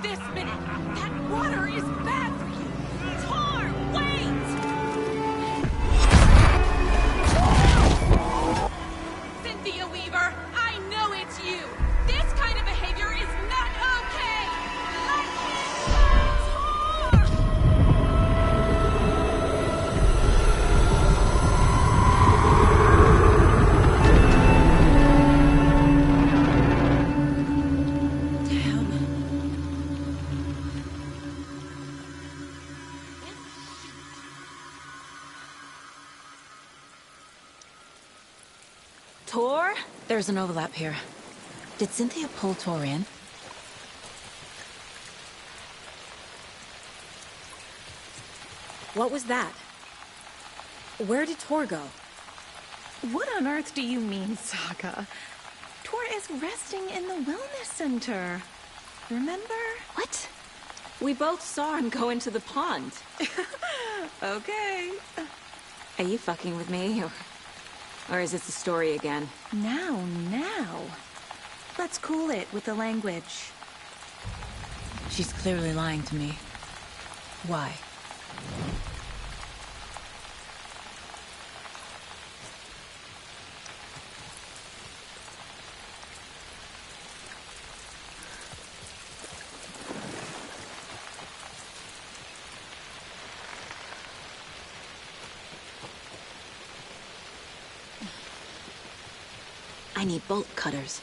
This minute! That water is bad for you! Tor, wait! Cynthia Weaver, I know it's you! This kind of behavior is not okay! Let me Tor? There's an overlap here. Did Cynthia pull Tor in? What was that? Where did Tor go? What on earth do you mean, Saga? Tor is resting in the wellness center. Remember? What? We both saw him go into the pond. Okay. Are you fucking with me, or is this a story again? Now. Let's cool it with the language. She's clearly lying to me. Why? I need bolt cutters.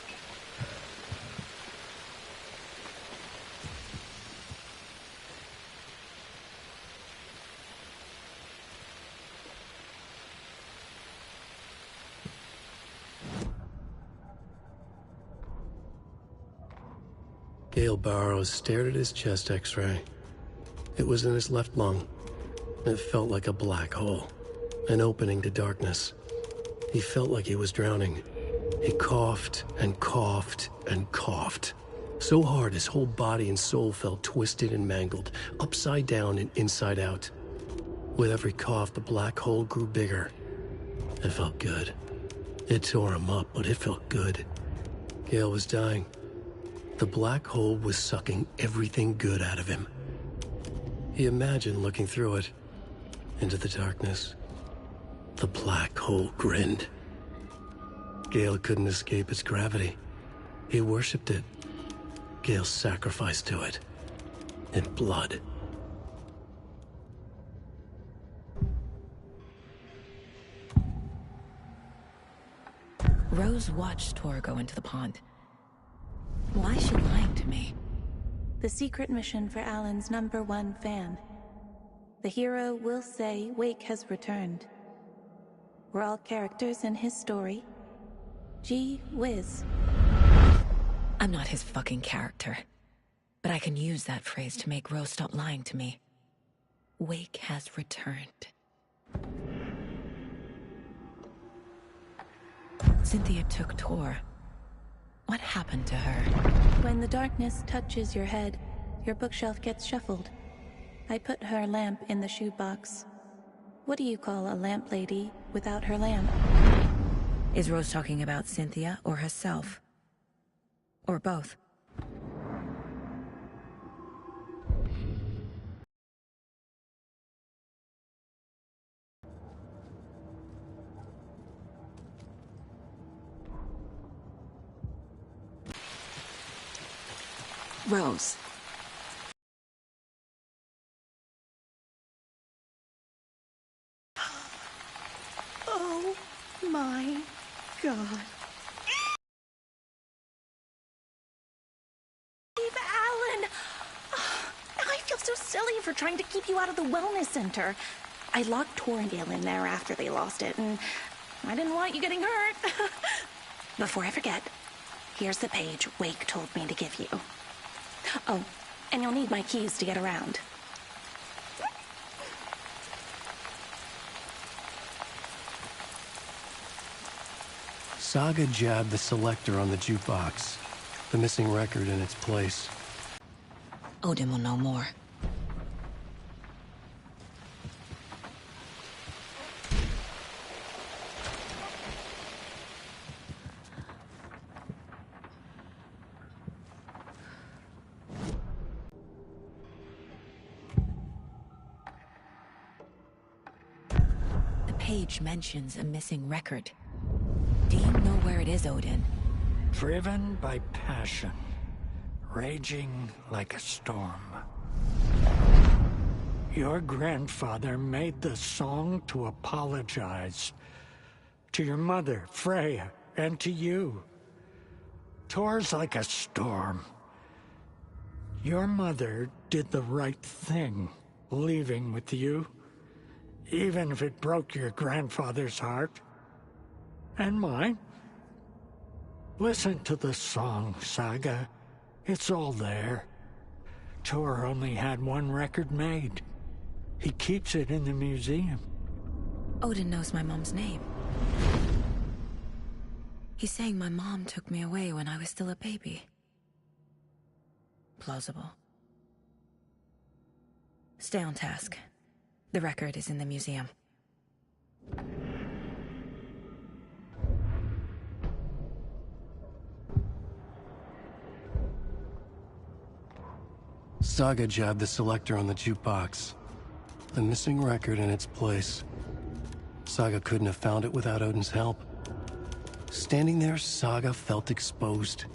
Gale Barrows stared at his chest x-ray. It was in his left lung. It felt like a black hole, an opening to darkness. He felt like he was drowning. He coughed and coughed and coughed. So hard his whole body and soul felt twisted and mangled, upside down and inside out. With every cough, the black hole grew bigger. It felt good. It tore him up, but it felt good. Gale was dying. The black hole was sucking everything good out of him. He imagined looking through it, into the darkness. The black hole grinned. Gale couldn't escape its gravity. He worshipped it. Gale sacrificed to it. In blood. Rose watched Tor go into the pond. Why is she lying to me? The secret mission for Alan's #1 fan. The hero will say Wake has returned. We're all characters in his story. Gee whiz. I'm not his fucking character. But I can use that phrase to make Rose stop lying to me. Wake has returned. Cynthia took Tor. What happened to her? When the darkness touches your head, your bookshelf gets shuffled. I put her lamp in the shoebox. What do you call a lamp lady without her lamp? Is Rose talking about Cynthia or herself? Or both? Rose. Oh my God. Steve Allen! I feel so silly for trying to keep you out of the wellness center. I locked Tor and Gale in there after they lost it, and I didn't want you getting hurt. Before I forget, here's the page Wake told me to give you. Oh, and you'll need my keys to get around. Saga jabbed the selector on the jukebox, the missing record in its place. Odin will know more. The page mentions a missing record. Do you know where it is, Odin? Driven by passion, raging like a storm. Your grandfather made the song to apologize to your mother, Freya, and to you. Tor's like a storm. Your mother did the right thing, leaving with you, even if it broke your grandfather's heart. And mine. Listen to the song, Saga. It's all there. Tor only had one record made. He keeps it in the museum. Odin knows my mom's name. He's saying my mom took me away when I was still a baby. Plausible. Stay on task. The record is in the museum. Saga jabbed the selector on the jukebox, the missing record in its place. Saga couldn't have found it without Odin's help. Standing there, Saga felt exposed,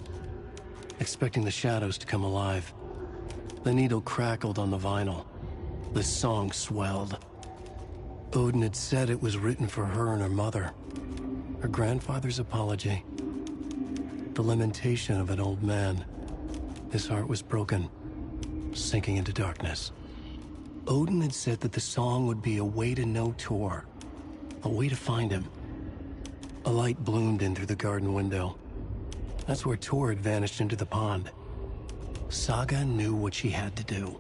expecting the shadows to come alive. The needle crackled on the vinyl. The song swelled. Odin had said it was written for her and her mother. Her grandfather's apology. The lamentation of an old man. His heart was broken, sinking into darkness. Odin had said that the song would be a way to know Tor, a way to find him. A light bloomed in through the garden window. That's where Tor had vanished into the pond. Saga knew what she had to do.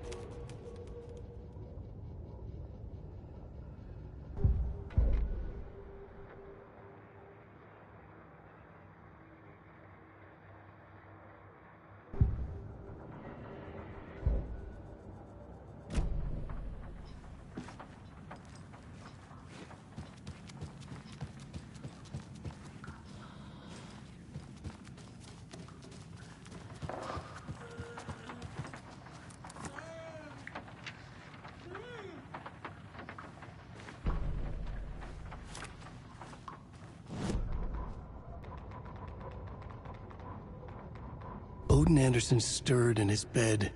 Odin Anderson stirred in his bed,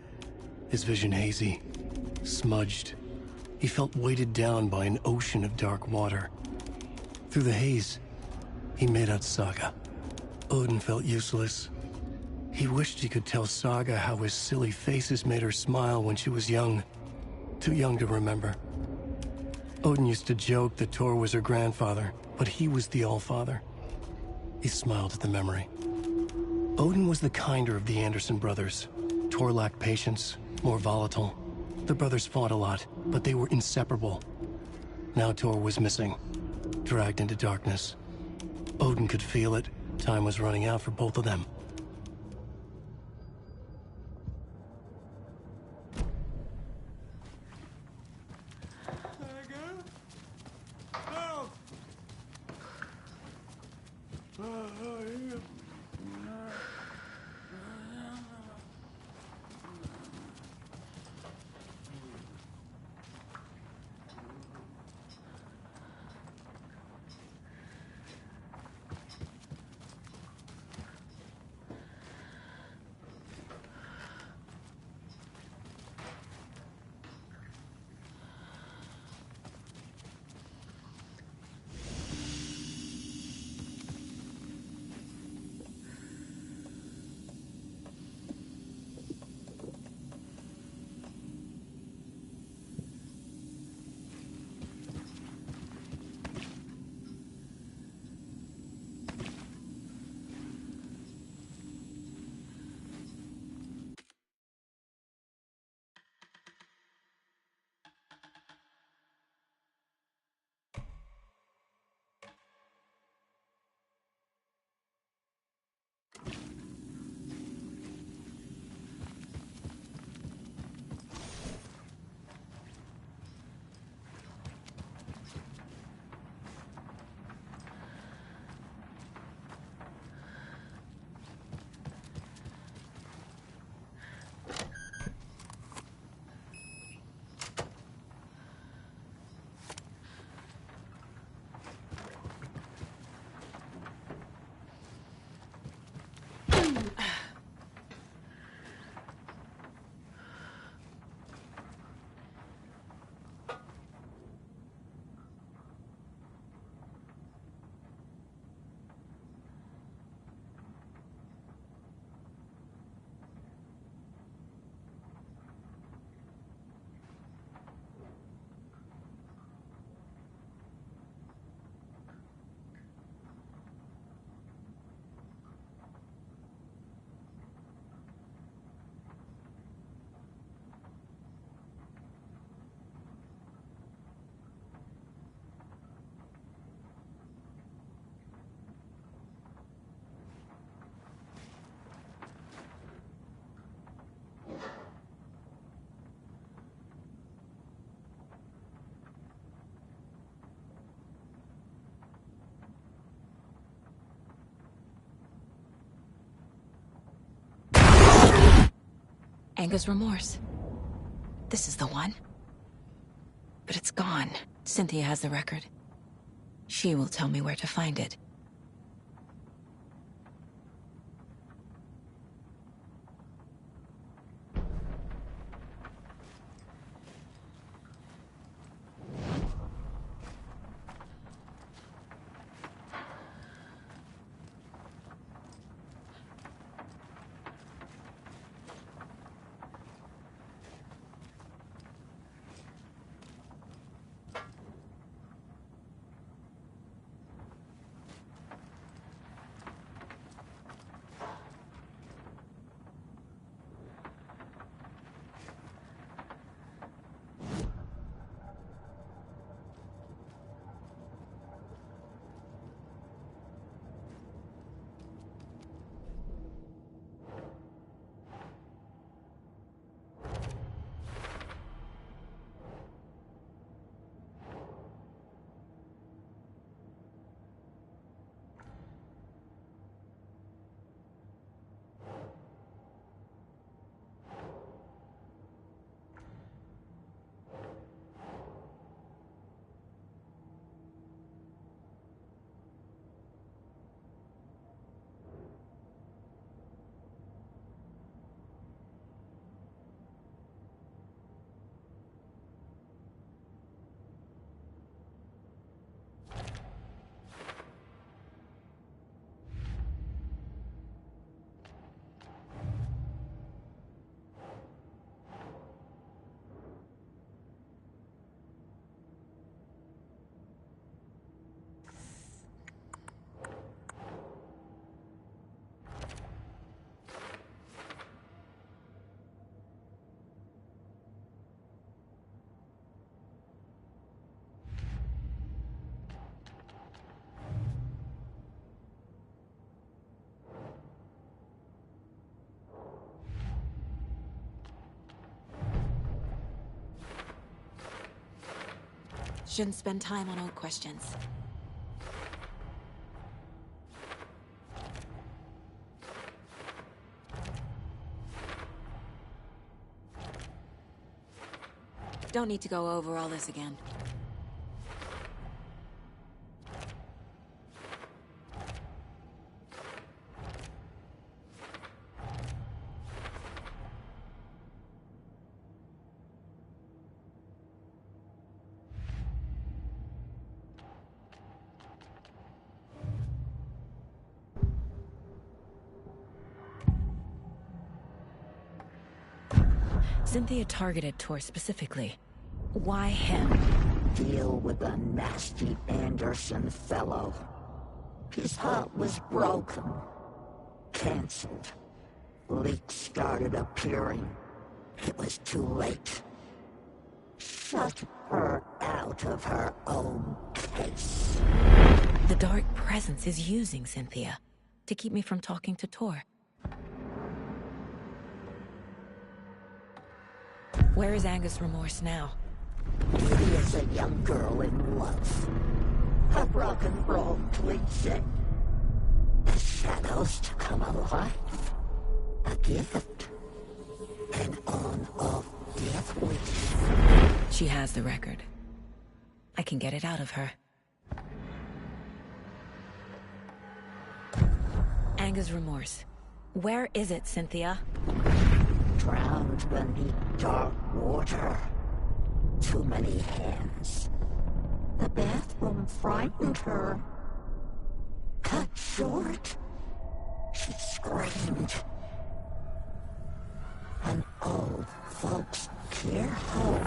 his vision hazy, smudged. He felt weighted down by an ocean of dark water. Through the haze, he made out Saga. Odin felt useless. He wished he could tell Saga how his silly faces made her smile when she was young, too young to remember. Odin used to joke that Tor was her grandfather, but he was the Allfather. He smiled at the memory. Odin was the kinder of the Anderson brothers. Tor lacked patience, more volatile. The brothers fought a lot, but they were inseparable. Now Tor was missing, dragged into darkness. Odin could feel it. Time was running out for both of them. Anger's remorse. This is the one. But it's gone. Cynthia has the record. She will tell me where to find it. Shouldn't spend time on old questions. Don't need to go over all this again. Cynthia targeted Tor specifically. Why him? Deal with the nasty Anderson fellow. His heart was broken. Cancelled. Leaks started appearing. It was too late. Shut her out of her own case. The Dark Presence is using Cynthia to keep me from talking to Tor. Where is Angus Remorse now? He is a young girl in love. A rock and roll cliche. The shadows to come alive. A gift. An on-off death wish. She has the record. I can get it out of her. Angus Remorse. Where is it, Cynthia? Drowned beneath dark water. Too many hands. The bathroom frightened her. Cut short. She screamed. An old folks' care home.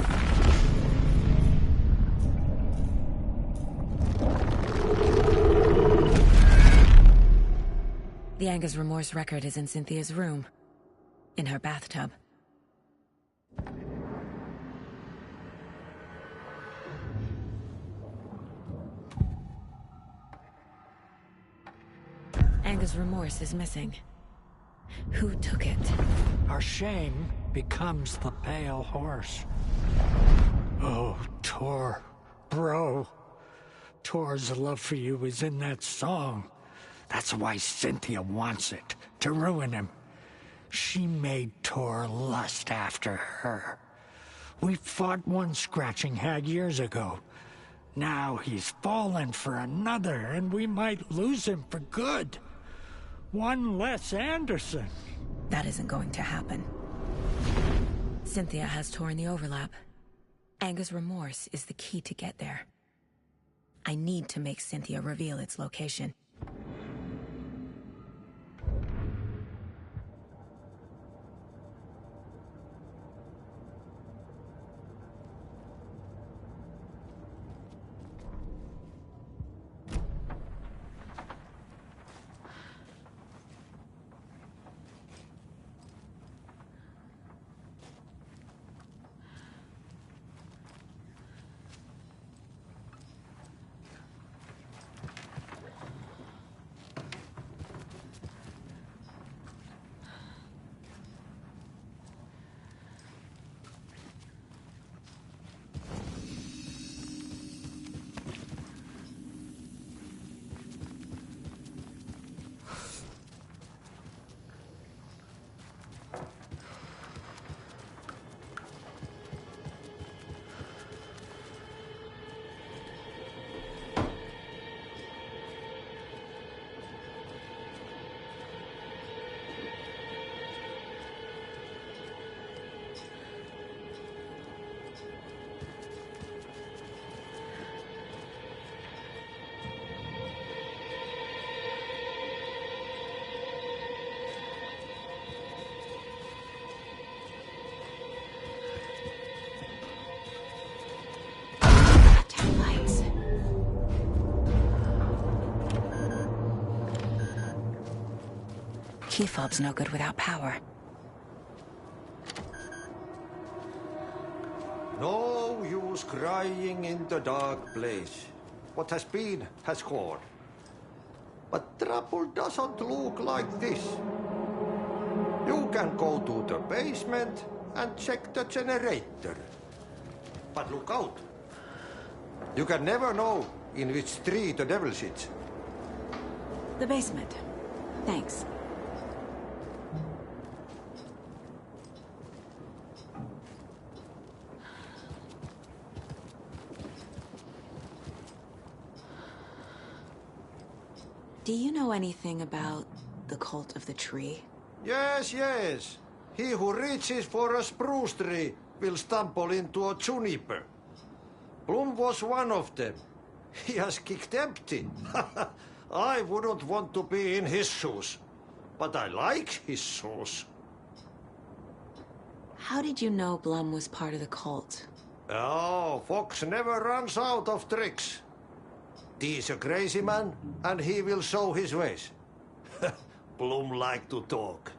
The Angus Remorse record is in Cynthia's room. In her bathtub. Angus Remorse is missing. Who took it? Our shame becomes the pale horse. Oh, Tor. Bro. Tor's love for you is in that song. That's why Cynthia wants it, to ruin him. She made Tor lust after her. We fought one scratching hag years ago. Now he's fallen for another, and we might lose him for good. One less Anderson. That isn't going to happen. Cynthia has Tor in the overlap. Anger's remorse is the key to get there. I need to make Cynthia reveal its location. Key fob's no good without power. No use crying in the dark place. What has been has gone. But trouble doesn't look like this. You can go to the basement and check the generator. But look out. You can never know in which tree the devil sits. The basement. Thanks. Do you know anything about the cult of the tree? Yes, yes. He who reaches for a spruce tree will stumble into a juniper. Bloom was one of them. He has kicked empty. I wouldn't want to be in his shoes. But I like his shoes. How did you know Blum was part of the cult? Oh, Fox never runs out of tricks. He's a crazy man, and he will show his ways. Bloom like to talk.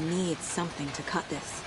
need something to cut this.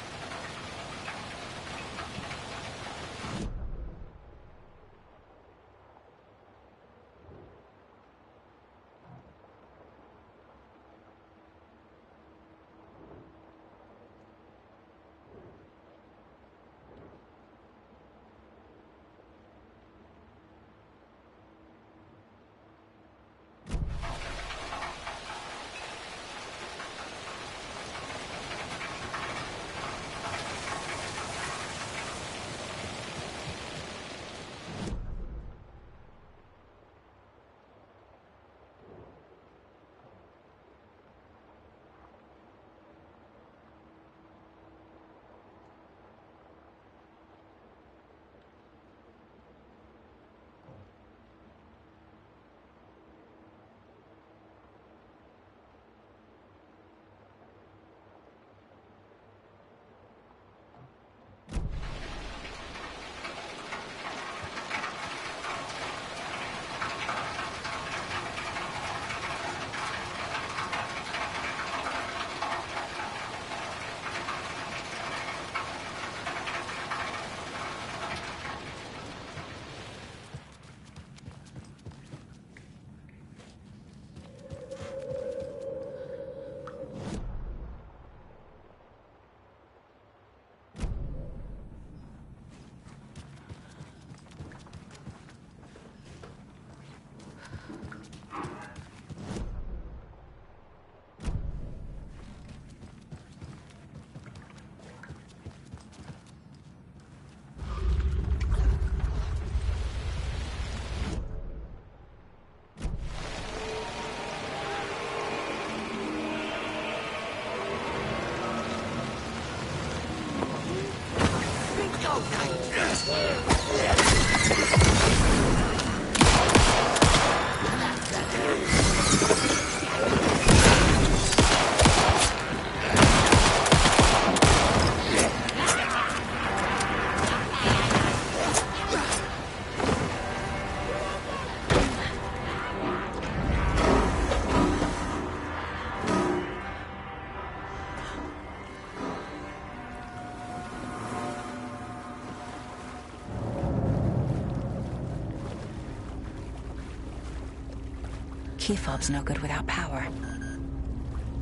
Key fob's no good without power.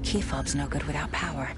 Key fob's no good without power.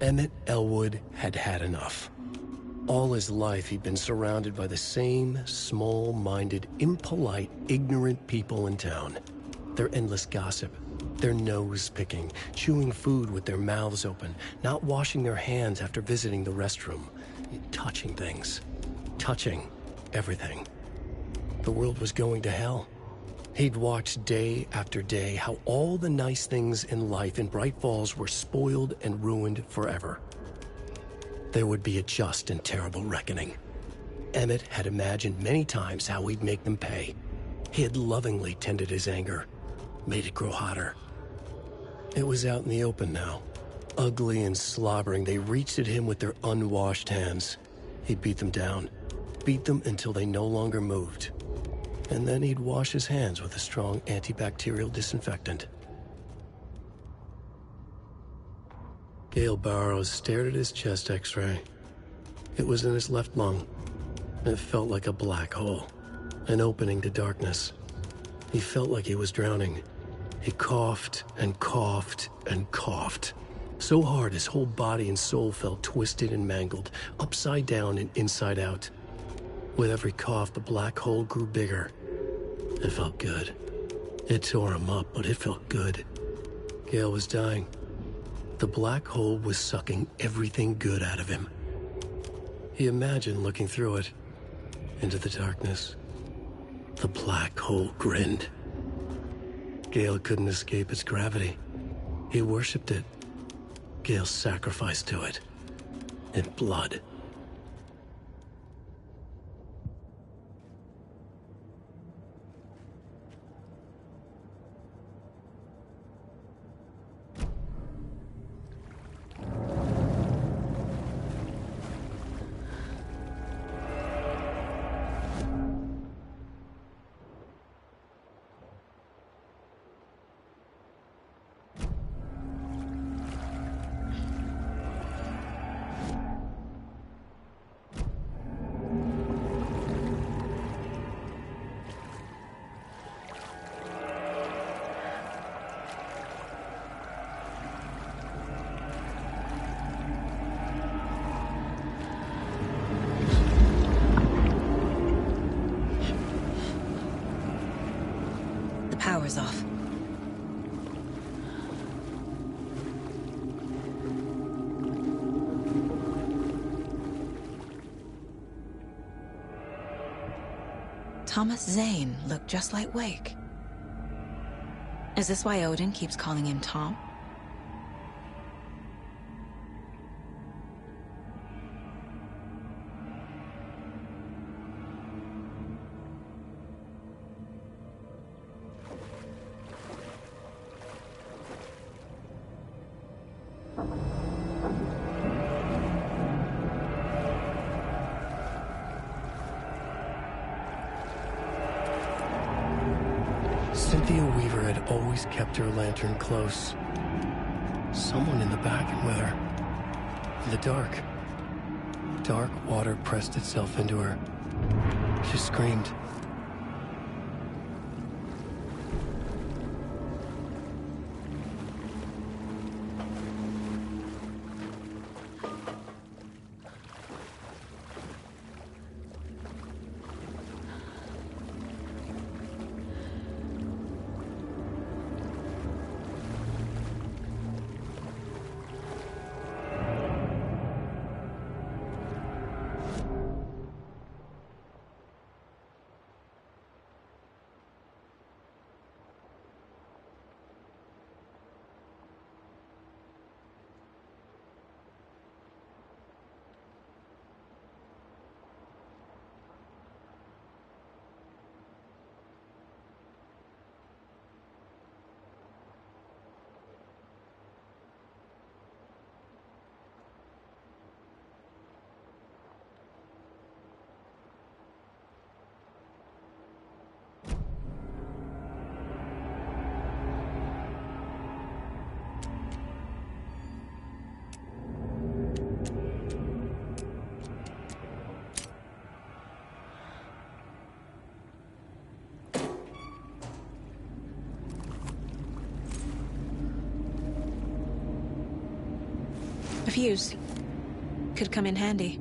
Emmett Elwood had had enough. All his life, he'd been surrounded by the same small-minded, impolite, ignorant people in town. Their endless gossip, their nose-picking, chewing food with their mouths open, not washing their hands after visiting the restroom, touching things, touching everything. The world was going to hell. He'd watched day after day how all the nice things in life in Bright Falls were spoiled and ruined forever. There would be a just and terrible reckoning. Emmett had imagined many times how he'd make them pay. He had lovingly tended his anger, made it grow hotter. It was out in the open now. Ugly and slobbering, they reached at him with their unwashed hands. He'd beat them down, beat them until they no longer moved. And then he'd wash his hands with a strong antibacterial disinfectant. Gale Barrows stared at his chest x-ray. It was in his left lung. It felt like a black hole, an opening to darkness. He felt like he was drowning. He coughed and coughed and coughed. So hard his whole body and soul felt twisted and mangled, upside down and inside out. With every cough, the black hole grew bigger. It felt good. It tore him up, but it felt good. Gale was dying. The black hole was sucking everything good out of him. He imagined looking through it, into the darkness. The black hole grinned. Gale couldn't escape its gravity. He worshipped it. Gale sacrificed to it. In blood. Power's off. Thomas Zane looked just like Wake. Is this why Odin keeps calling him Tom? Cynthia Weaver had always kept her lantern close. Someone in the back and with her. In the dark. Dark water pressed itself into her. She screamed. A fuse. Could come in handy.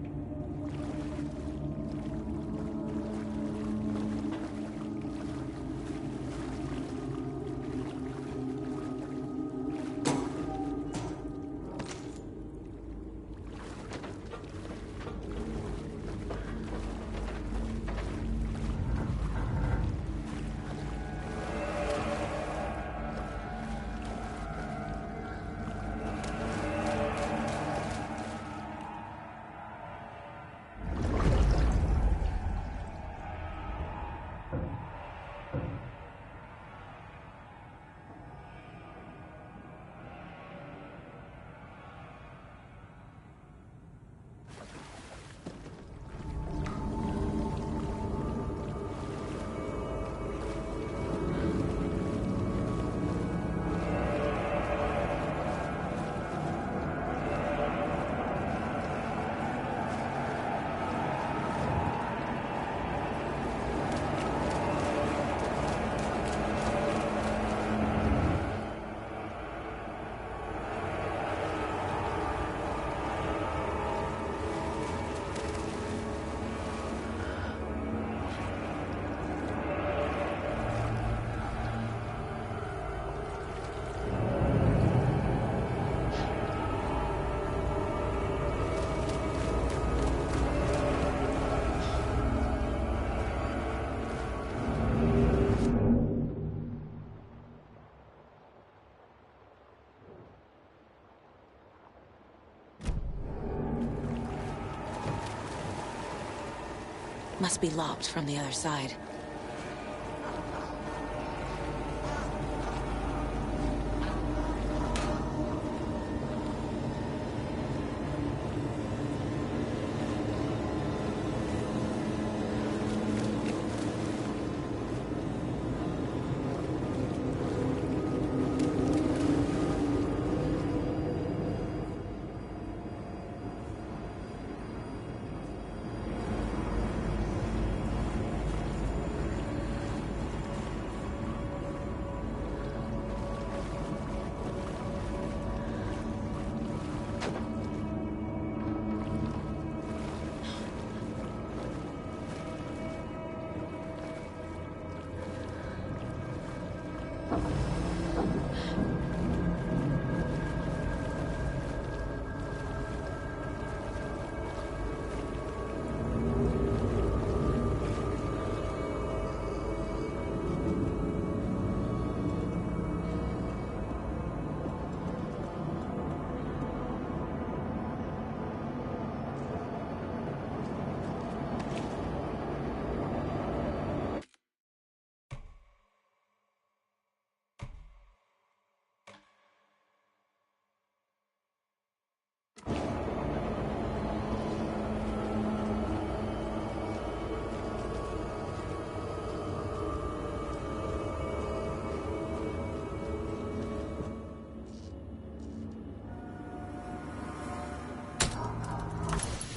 Must be locked from the other side.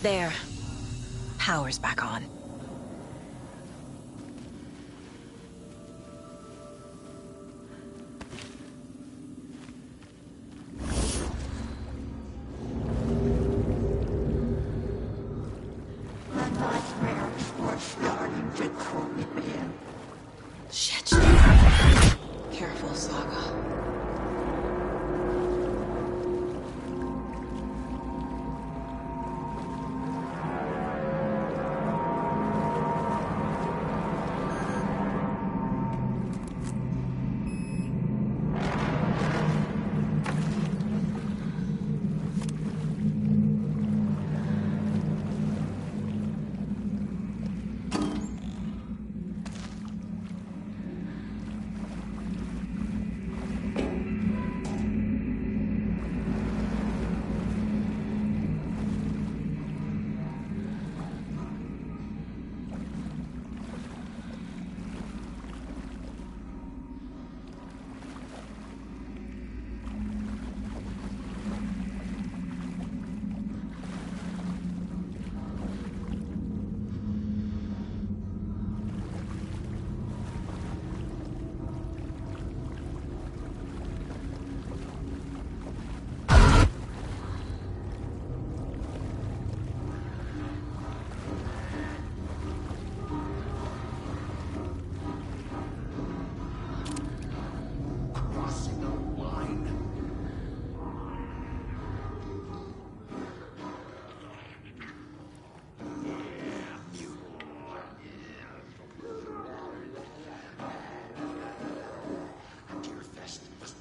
There. Power's back on. Shit. Careful, Saga.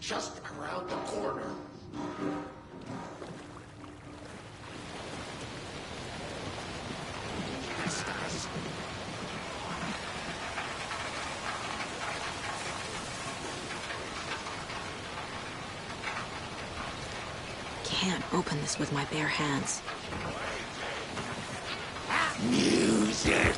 Just around the corner. Can't open this with my bare hands. Music.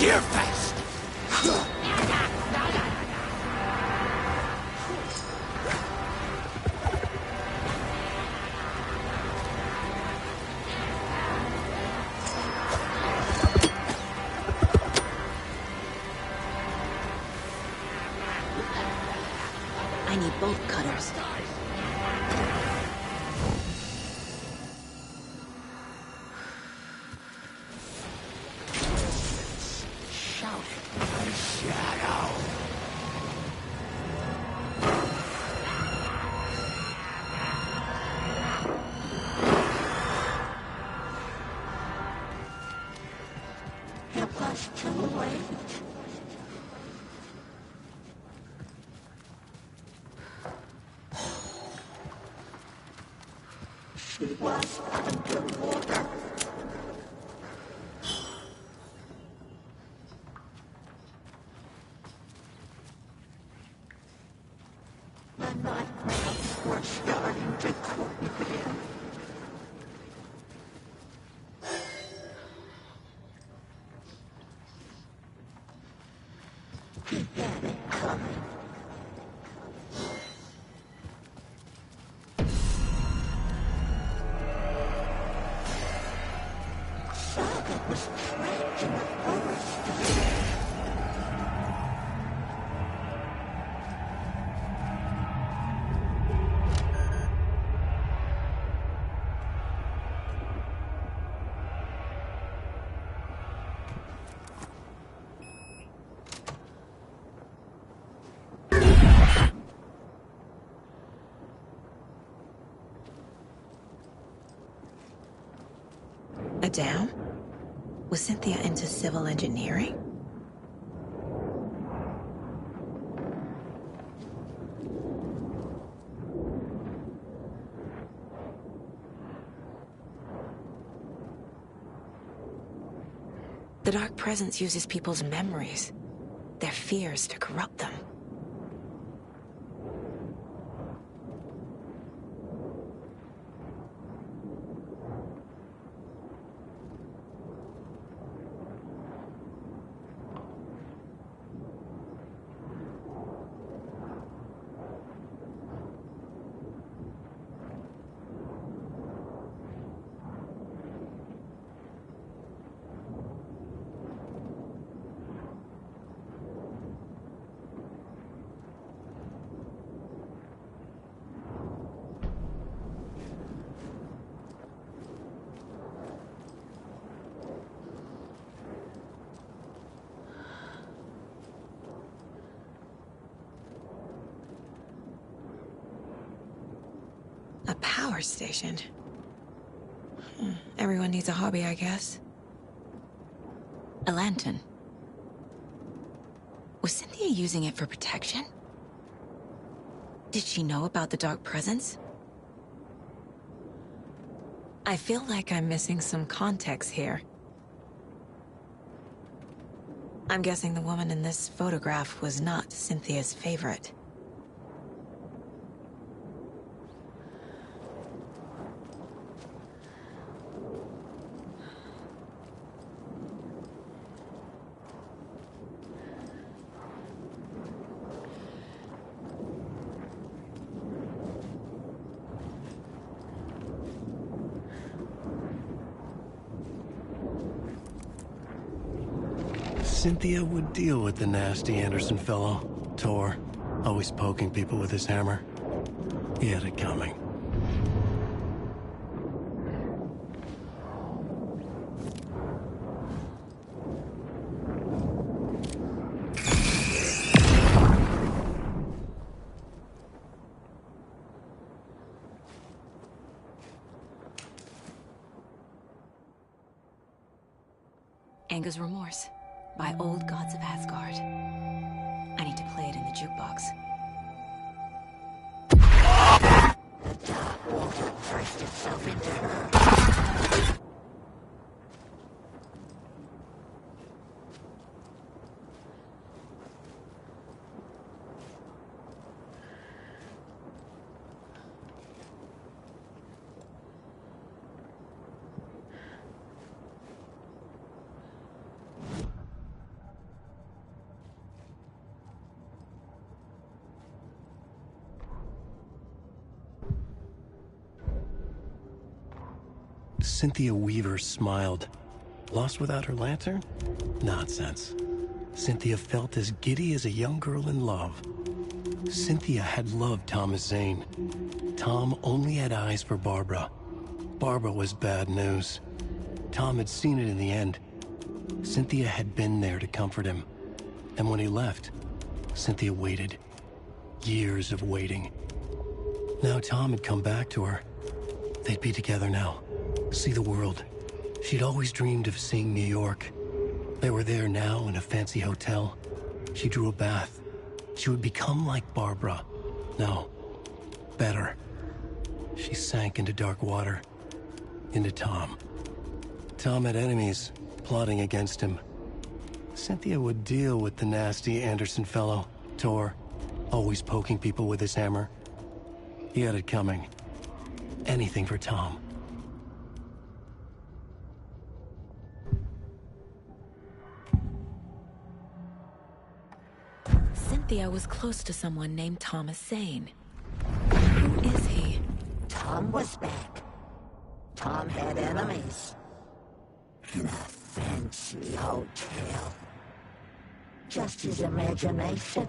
Steer fast! I need bolt cutters. Shout the shadow. It was too late. She was underwater. The nightmares were starting to creep in. He had it coming. Saga was trapped in the forest. A dam? Was Cynthia into civil engineering? The Dark Presence uses people's memories, their fears to corrupt them. A power station. Everyone needs a hobby, I guess. A lantern. Was Cynthia using it for protection? Did she know about the Dark Presence? I feel like I'm missing some context here. I'm guessing the woman in this photograph was not Cynthia's favorite. Cynthia would deal with the nasty Anderson fellow, Tor, always poking people with his hammer. He had it coming. Anger's Remorse by Old Gods of Asgard. I need to play it in the jukebox. The dark water pressed itself into her. Cynthia Weaver smiled. Lost without her lantern? Nonsense. Cynthia felt as giddy as a young girl in love. Cynthia had loved Thomas Zane. Tom only had eyes for Barbara. Barbara was bad news. Tom had seen it in the end. Cynthia had been there to comfort him. And when he left, Cynthia waited. Years of waiting. Now Tom had come back to her. They'd be together now. See the world. She'd always dreamed of seeing New York. They were there now in a fancy hotel. She drew a bath. She would become like Barbara. No, better. She sank into dark water. Into Tom. Tom had enemies plotting against him. Cynthia would deal with the nasty Anderson fellow, Tor, always poking people with his hammer. He had it coming. Anything for Tom. Cynthia was close to someone named Thomas Zane. Who is he? Tom was back. Tom had enemies. In a fancy hotel. Just his imagination.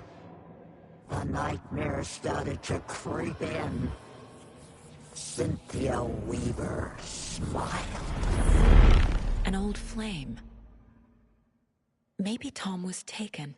The nightmare started to creep in. Cynthia Weaver smiled. An old flame. Maybe Tom was taken.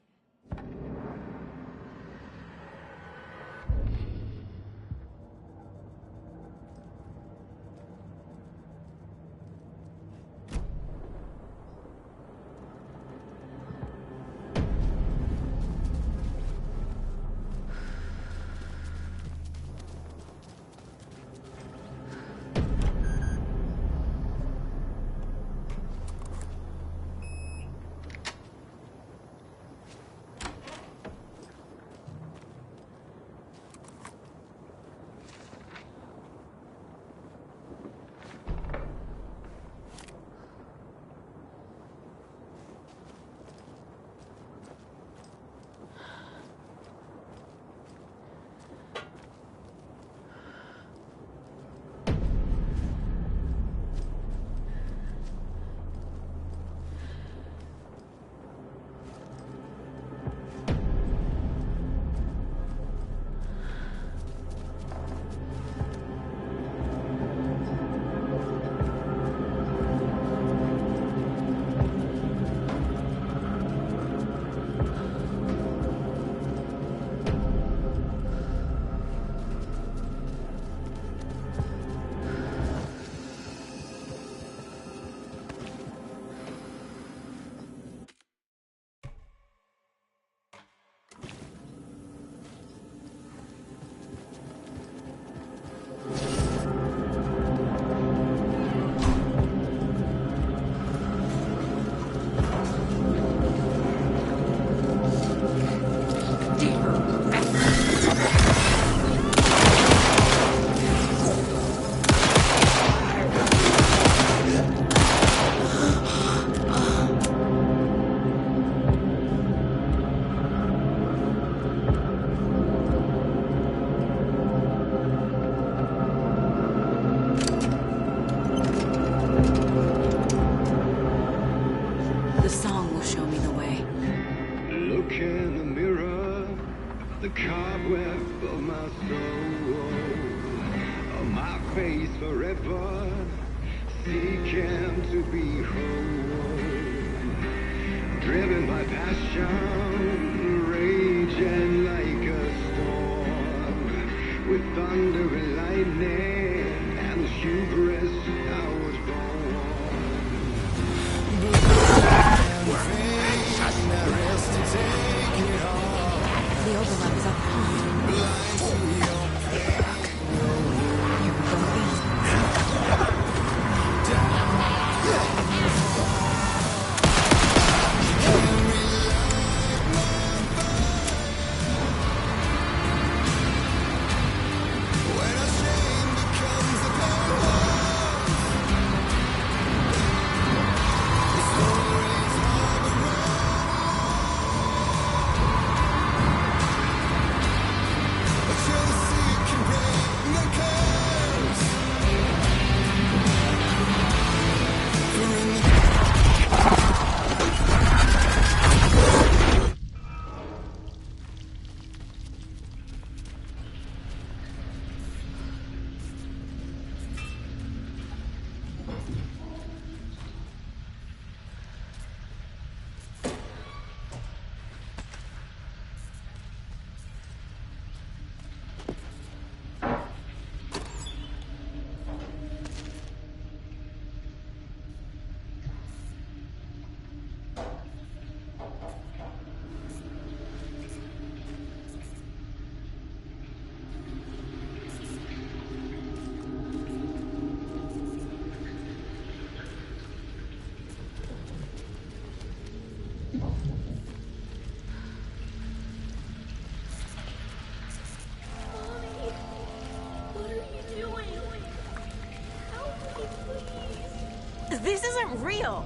real.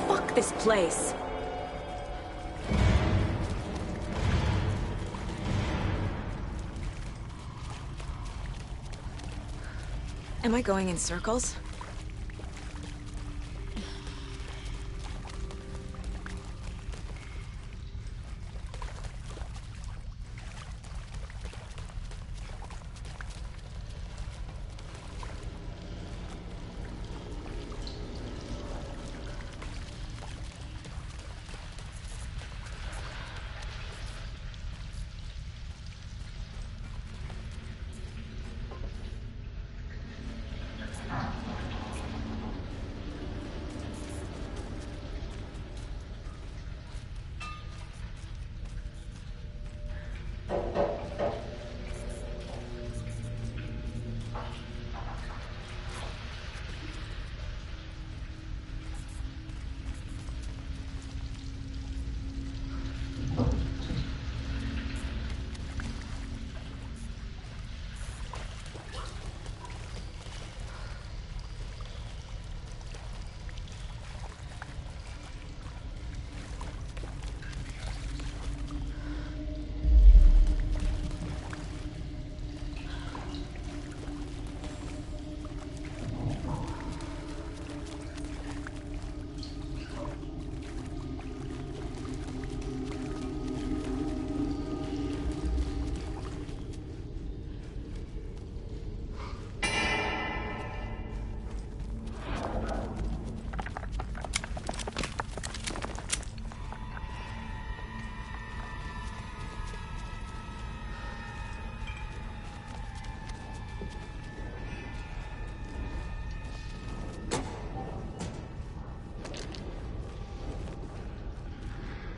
Fuck this place. Am I going in circles?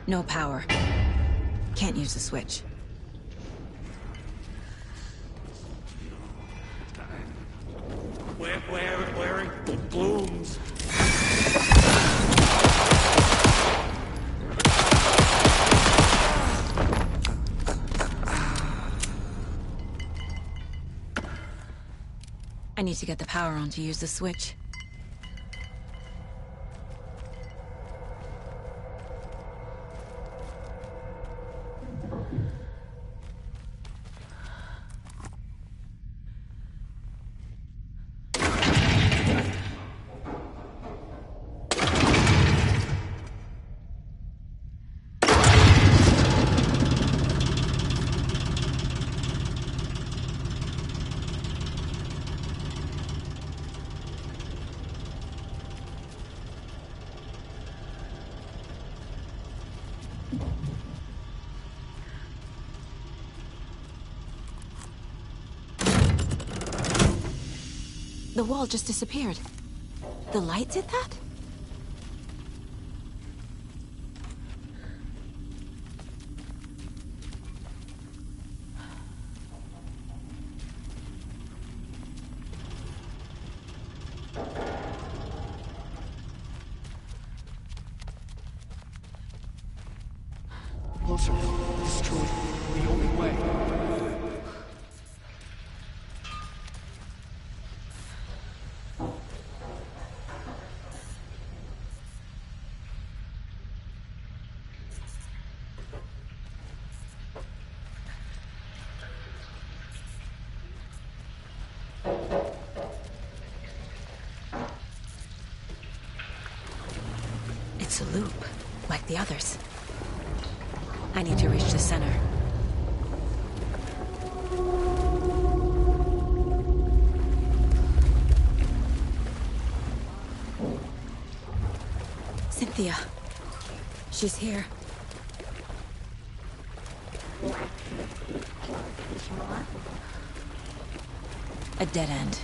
No power. Can't use the switch. Wearing blooms. I need to get the power on to use the switch. The wall just disappeared. The light did that? Closer. This is truly the only way. It's a loop, like the others. I need to reach the center. Cynthia. She's here. A dead end.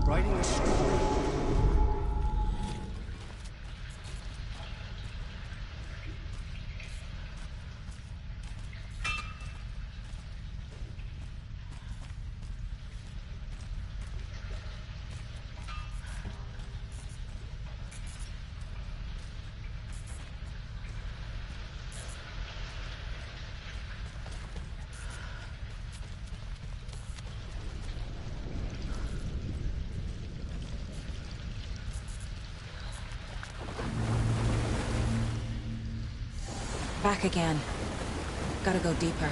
Writing a story. Back again. Gotta go deeper.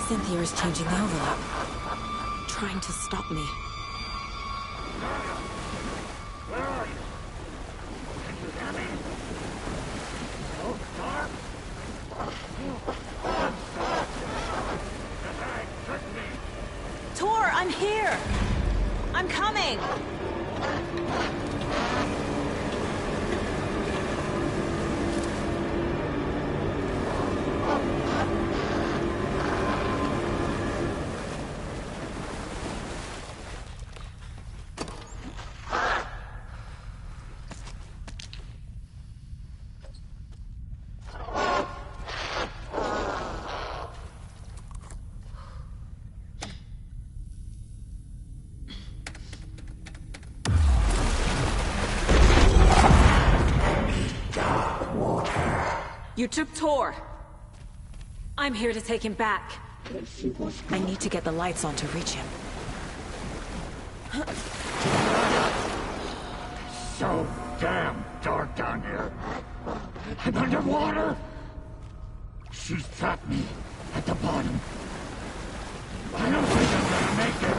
Cynthia is changing the overlap. Trying to stop me. Where are you? Can you hear me? No, Stark? Tricked me. Tor, I'm here! I'm coming! You took Tor. I'm here to take him back. I need to get the lights on to reach him. So damn dark down here. I'm underwater. She's trapped me at the bottom. I don't think I'm gonna make it.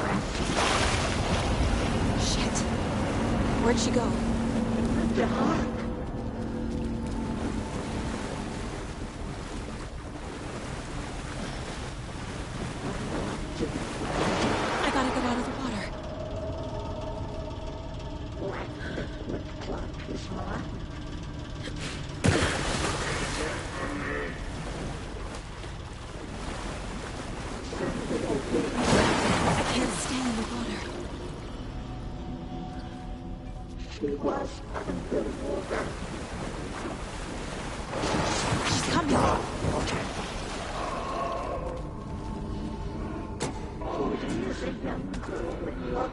Shit. Where'd she go? Dark. I gotta get out of the water. I can't stay in the water. She was underwater. She's coming. Okay. Odin is a young girl in love.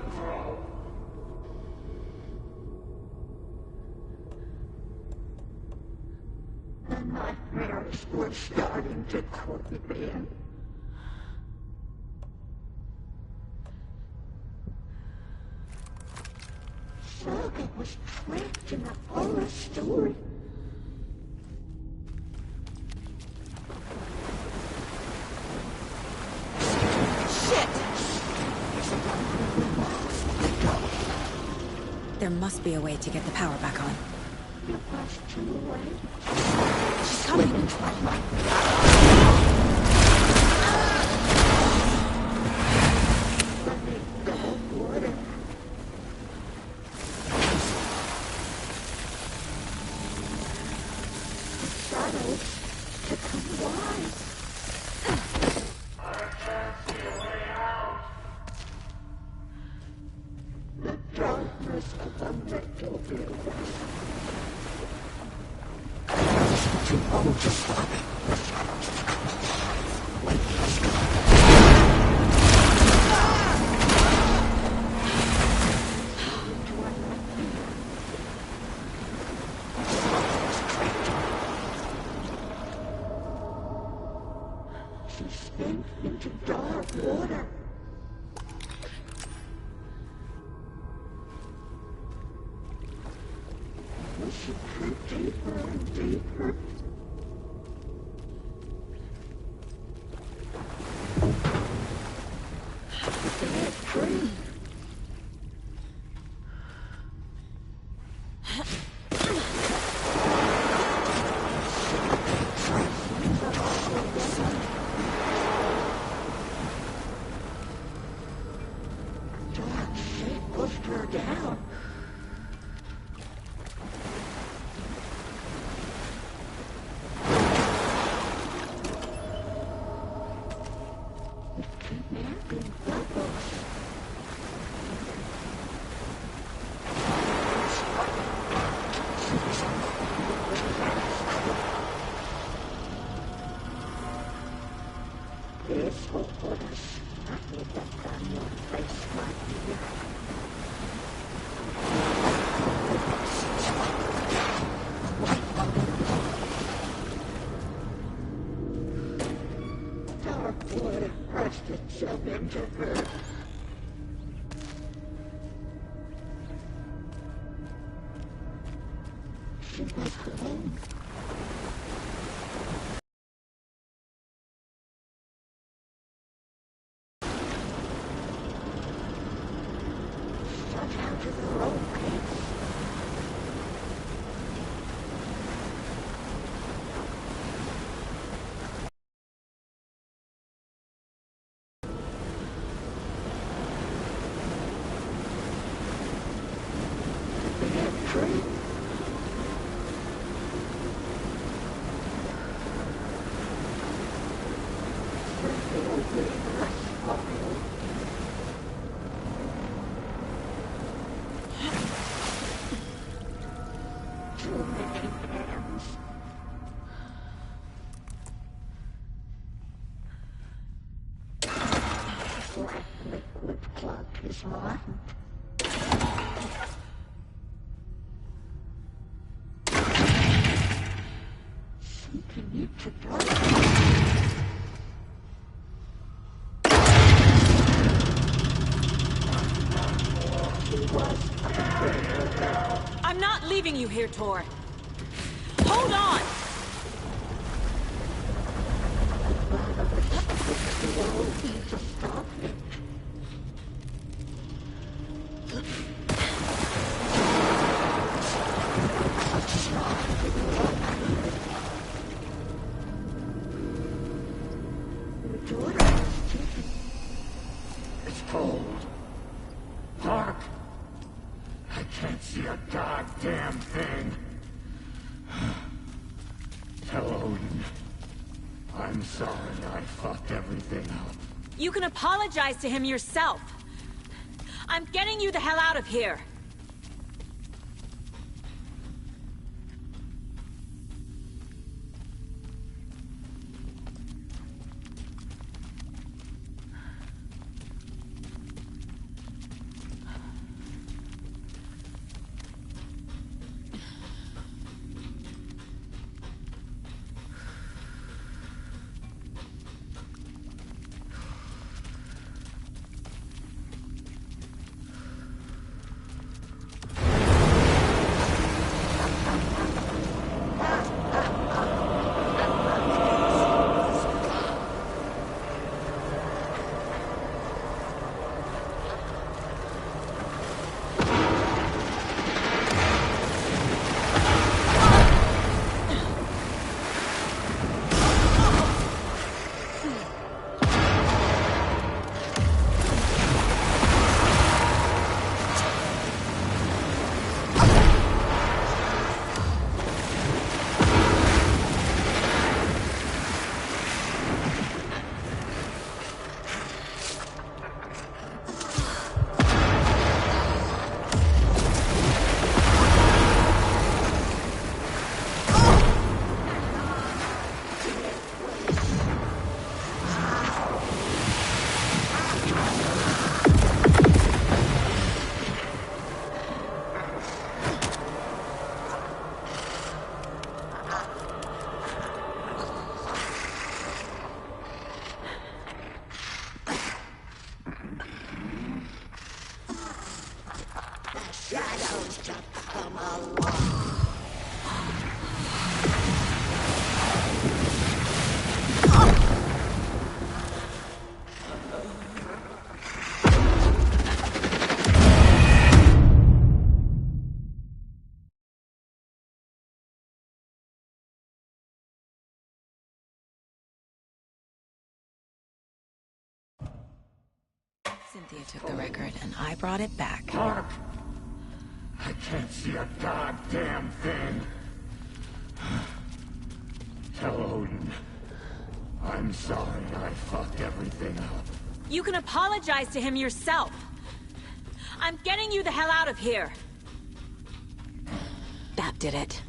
The nightmares were starting to creep in. Saga was trapped in a horror story. There must be a way to get the power back on. It was too late. She's coming. too old to stop it. She sank into dark water. She crept deeper and deeper. Dead tree. Dark shape pushed her down. This will put a snappy look on your face, my dear. Dark water pressed itself into her. She was home. Too many hands. Black liquid clogged his mind. Sinking into darkness. I'm not leaving you here, Tor. Hold on! It's cold. Dark. I can't see a goddamn thing. Tell Odin. I'm sorry I fucked everything up. You can apologize to him yourself. I'm getting you the hell out of here. Cynthia took the record, and I brought it back. Mark! I can't see a goddamn thing. Tell Odin. I'm sorry I fucked everything up. You can apologize to him yourself. I'm getting you the hell out of here. That did it.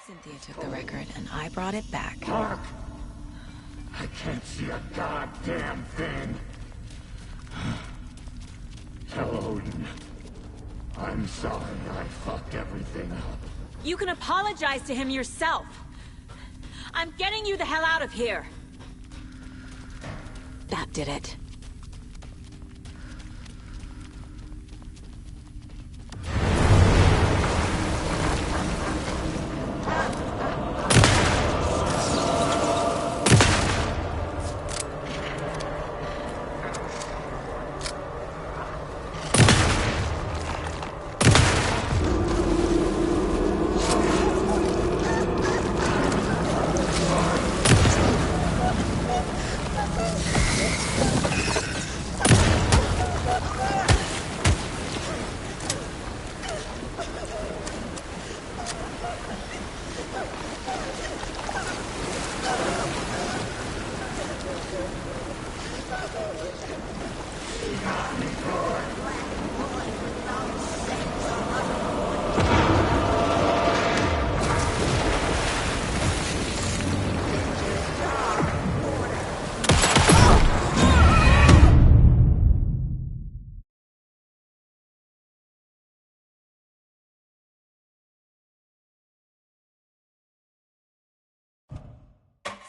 Cynthia took the record, and I brought it back. Mark! I can't see a goddamn thing. Tell Odin. I'm sorry I fucked everything up. You can apologize to him yourself. I'm getting you the hell out of here. That did it.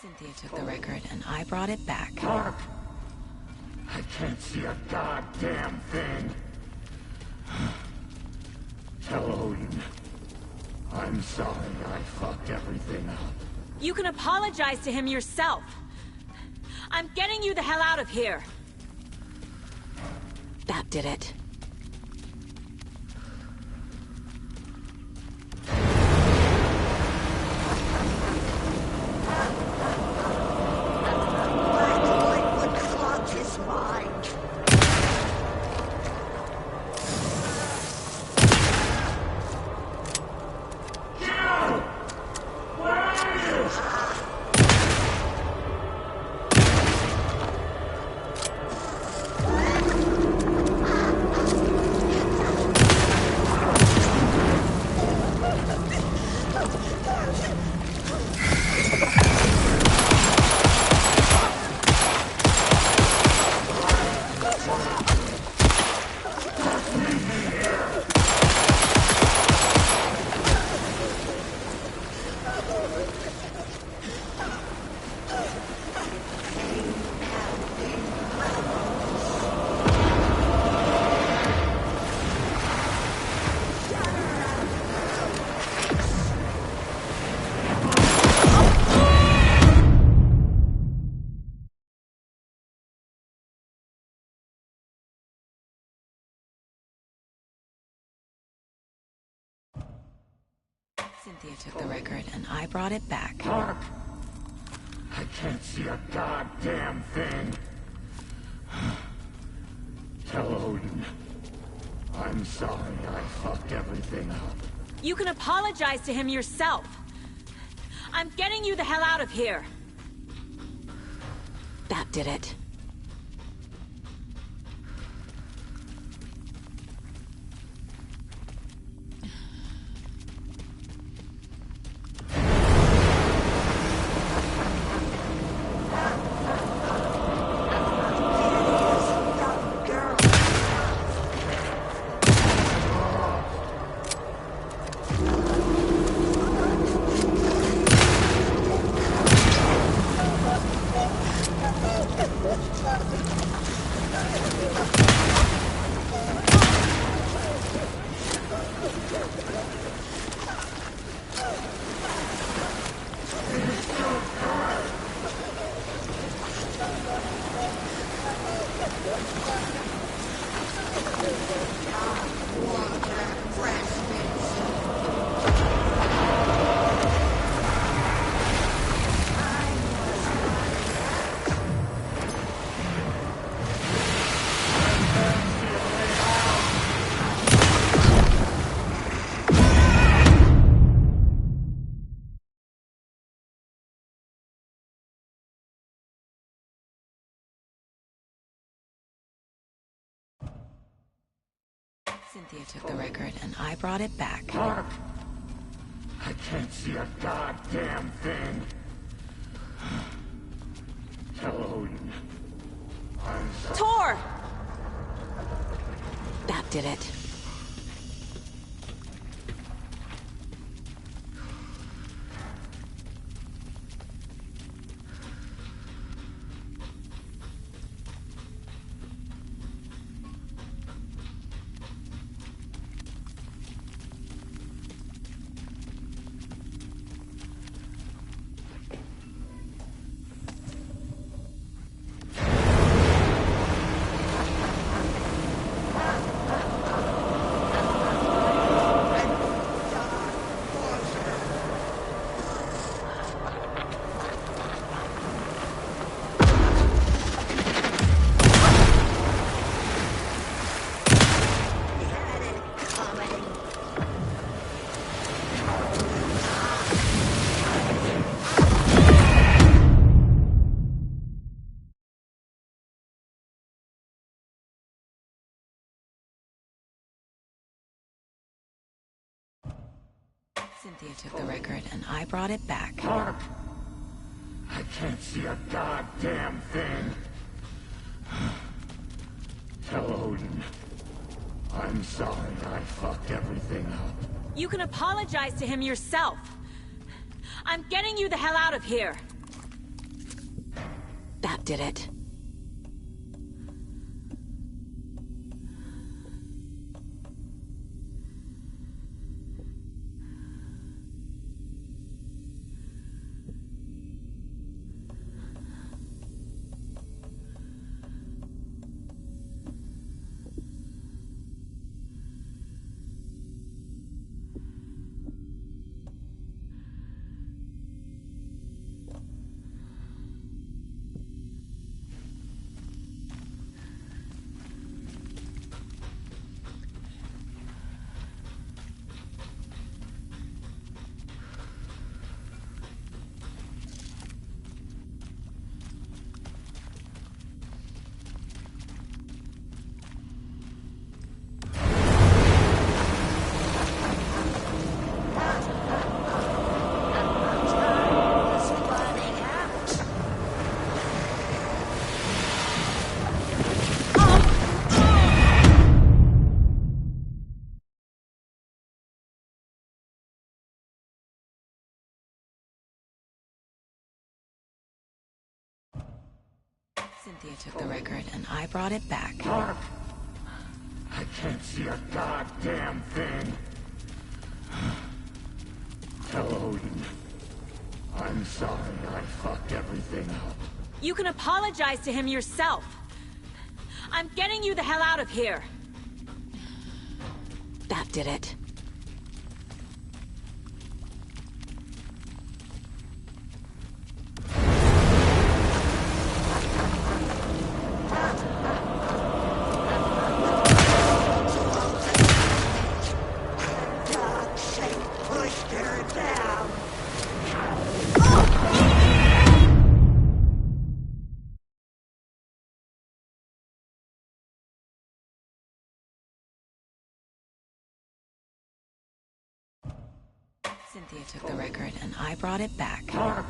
Cynthia took the record, and I brought it back. Mark! I can't see a goddamn thing. Tell Odin. I'm sorry I fucked everything up. You can apologize to him yourself. I'm getting you the hell out of here. That did it. Cynthia took the record, and I brought it back. Mark! I can't see a goddamn thing. Tell Odin. I'm sorry I fucked everything up. You can apologize to him yourself. I'm getting you the hell out of here. That did it. Cynthia took the record, and I brought it back. Mark! I can't see a goddamn thing. Tell Odin. I'm sorry. Tor! That did it. Cynthia took the record, and I brought it back. Mark! I can't see a goddamn thing. Tell Odin. I'm sorry I fucked everything up. You can apologize to him yourself. I'm getting you the hell out of here. That did it. Cynthia took the record, and I brought it back. Mark! I can't see a goddamn thing. Tell Odin. I'm sorry I fucked everything up. You can apologize to him yourself. I'm getting you the hell out of here. That did it. Cynthia took the record, and I brought it back. Mark!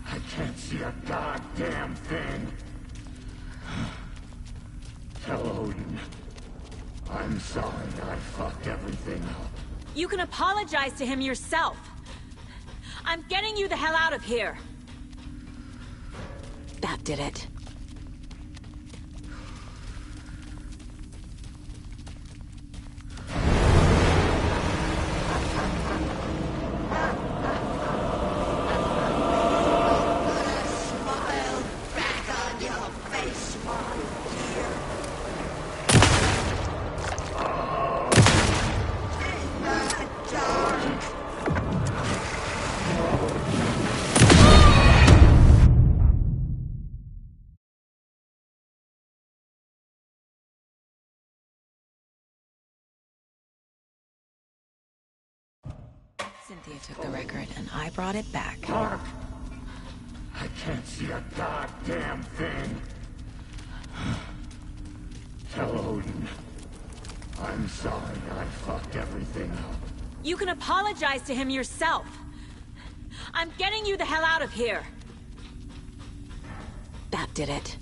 I can't see a goddamn thing. Tell Odin. I'm sorry I fucked everything up. You can apologize to him yourself. I'm getting you the hell out of here. That did it. Cynthia took the record, and I brought it back. Mark! I can't see a goddamn thing. Tell Odin. I'm sorry I fucked everything up. You can apologize to him yourself. I'm getting you the hell out of here. That did it.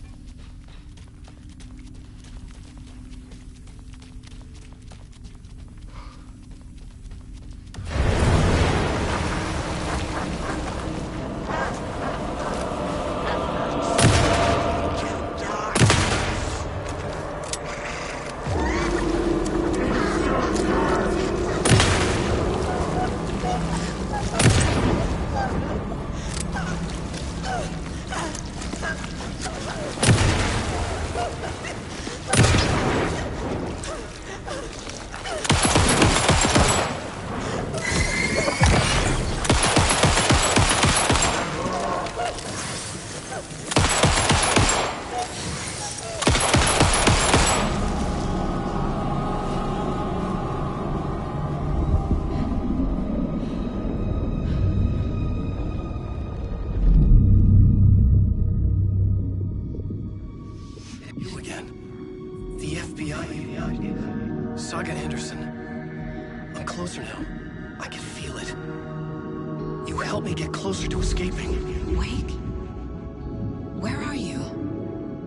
Saga Anderson. I'm closer now. I can feel it. You helped me get closer to escaping. Wake? Where are you?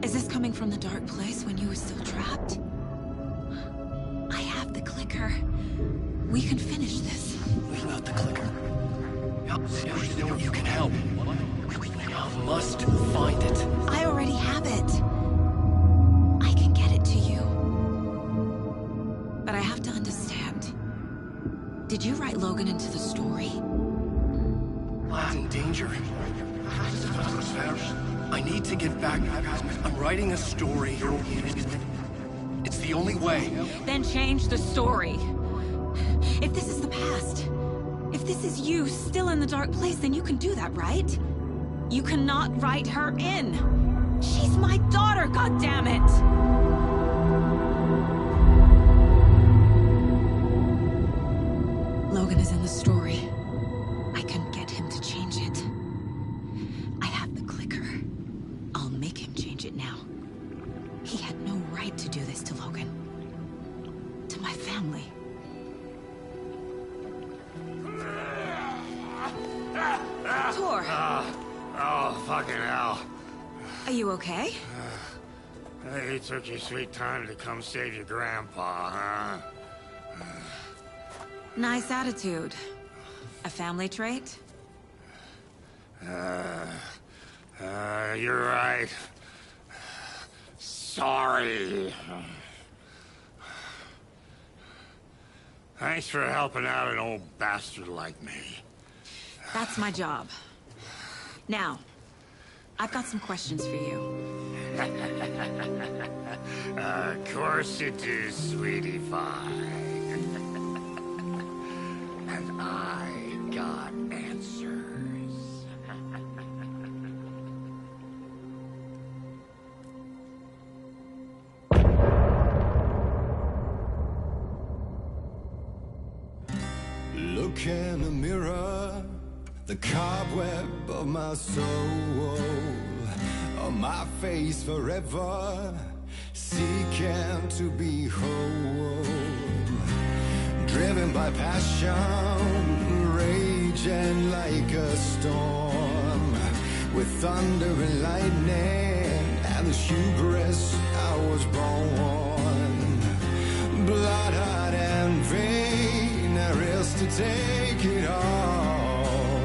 Is this coming from the dark place when you were still trapped? I have the clicker. We can finish this. Without the clicker, you can help. I must find it. I already have it. I can get it to you. But I have to understand. Did you write Logan into the story? Lad's in danger. I need to get back. I'm writing a story. It's the only way. Then change the story. If this is the past, if this is you still in the dark place, then you can do that, right? You cannot write her in. She's my daughter, goddammit! Logan is in the story. I can get him to change it. I have the clicker. I'll make him change it now. He had no right to do this to Logan. To my family. Tor! Oh, fucking hell. Are you okay? You took your sweet time to come save your grandpa, huh? Nice attitude. A family trait? You're right. Sorry. Thanks for helping out an old bastard like me. That's my job. Now, I've got some questions for you. Of course you do, sweetie pie. And I got answers. Look in the mirror, the cobweb of my soul, on my face forever, seeking to be whole. Driven by passion, raging like a storm, with thunder and lightning, and the hubris I was born. Blood, heart, and vein, there is to take it all.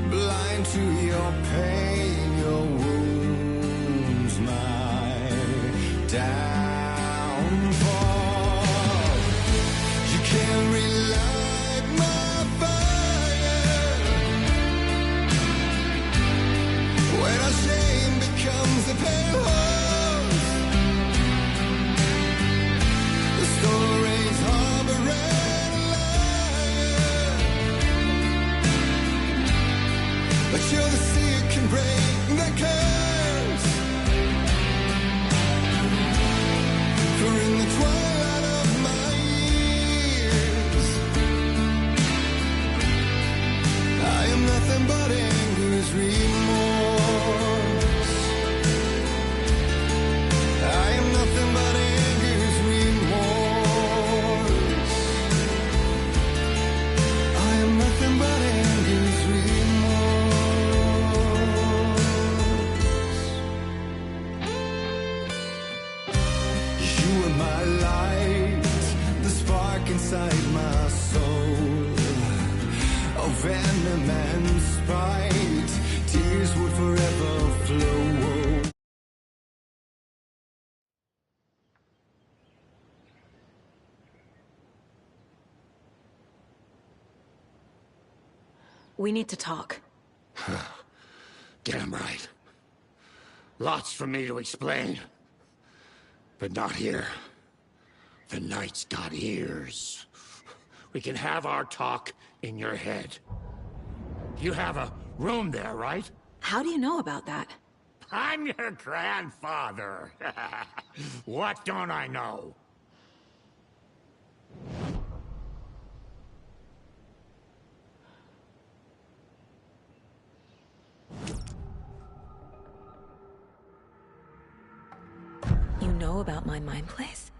Blind to your pain, your wounds, my downfall. You can't relight my fire when our shame becomes a pale horse. The stories harbor a liar, but you're the sea that can break the curse. For in the twilight of my years, I am nothing but anger's remorse. I am nothing but anger's remorse. We need to talk. Damn right. Lots for me to explain. But not here. The night's got ears. We can have our talk in your head. You have a room there, right? How do you know about that? I'm your grandfather. What don't I know? You know about my mind place?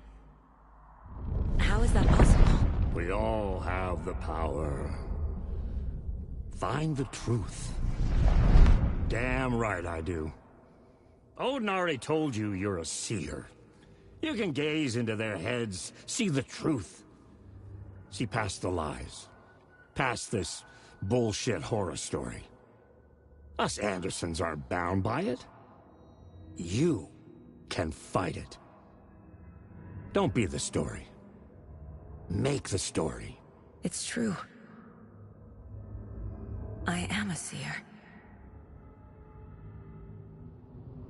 How is that possible? We all have the power. Find the truth. Damn right I do. Odin already told you you're a seer. You can gaze into their heads, see the truth. See past the lies. Past this bullshit horror story. Us Andersons aren't bound by it. You can fight it. Don't be the story. Make the story. It's true. I am a seer.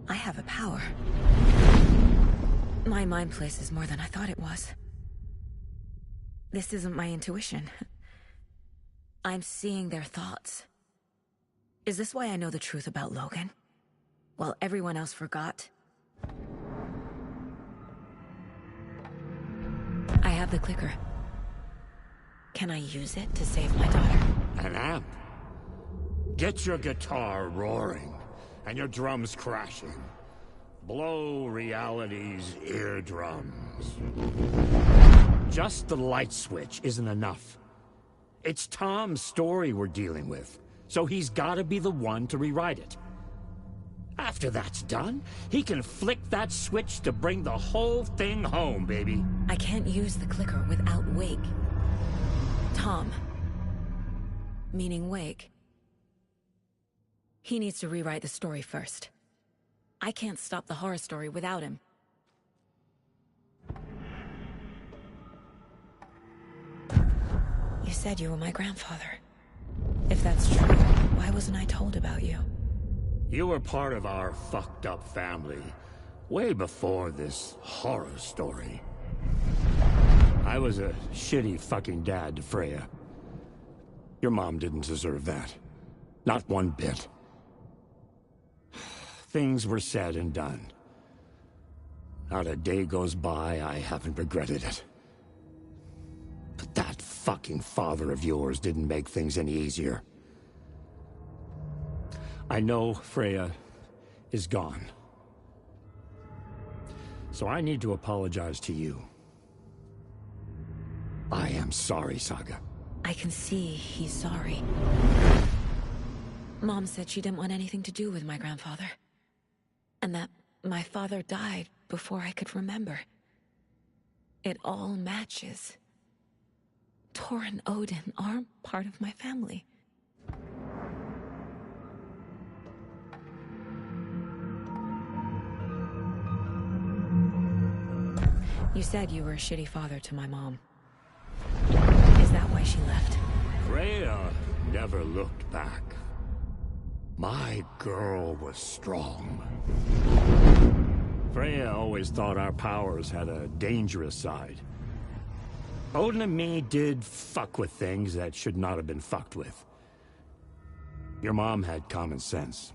I have a power. My mind place is more than I thought it was. This isn't my intuition. I'm seeing their thoughts. Is this why I know the truth about Logan? While everyone else forgot? I have the clicker. Can I use it to save my daughter? An amp. Get your guitar roaring, and your drums crashing. Blow reality's eardrums. Just the light switch isn't enough. It's Tom's story we're dealing with, so he's gotta be the one to rewrite it. After that's done, he can flick that switch to bring the whole thing home, baby. I can't use the clicker without Wake. Tom. Meaning Wake. He needs to rewrite the story first. I can't stop the horror story without him. You said you were my grandfather. If that's true, why wasn't I told about you? You were part of our fucked up family, way before this horror story. I was a shitty fucking dad to Freya. Your mom didn't deserve that. Not one bit. Things were said and done. Not a day goes by I haven't regretted it. But that fucking father of yours didn't make things any easier. I know Freya is gone. So I need to apologize to you. I am sorry, Saga. I can see he's sorry. Mom said she didn't want anything to do with my grandfather. And that my father died before I could remember. It all matches. Tor and Odin aren't part of my family. You said you were a shitty father to my mom. Is that why she left? Freya never looked back. My girl was strong. Freya always thought our powers had a dangerous side. Odin and me did fuck with things that should not have been fucked with. Your mom had common sense.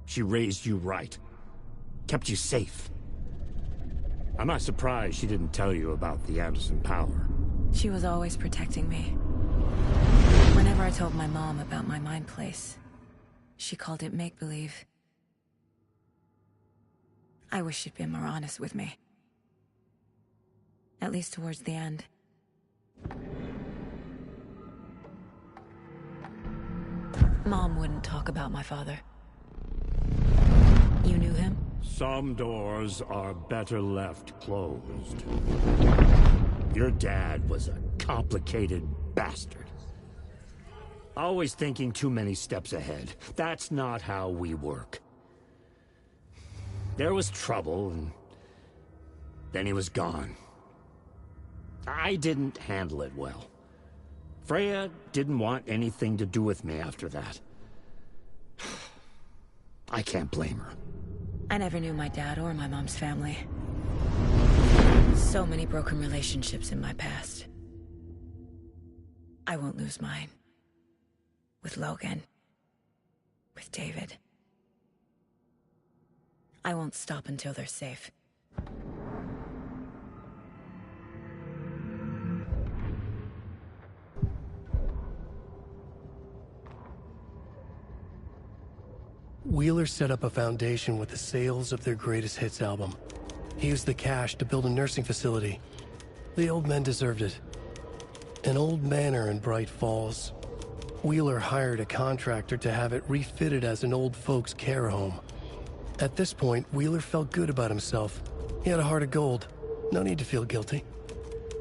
She raised you right. Kept you safe. I'm not surprised she didn't tell you about the Anderson power. She was always protecting me. Whenever I told my mom about my mind place, she called it make-believe. I wish she'd been more honest with me. At least towards the end. Mom wouldn't talk about my father. You knew him? Some doors are better left closed. Your dad was a complicated bastard. Always thinking too many steps ahead. That's not how we work. There was trouble, and then he was gone. I didn't handle it well. Freya didn't want anything to do with me after that. I can't blame her. I never knew my dad or my mom's family. So many broken relationships in my past. I won't lose mine. With Logan. With David. I won't stop until they're safe. Wheeler set up a foundation with the sales of their greatest hits album. He used the cash to build a nursing facility. The old men deserved it. An old manor in Bright Falls. Wheeler hired a contractor to have it refitted as an old folks' care home. At this point, Wheeler felt good about himself. He had a heart of gold. No need to feel guilty.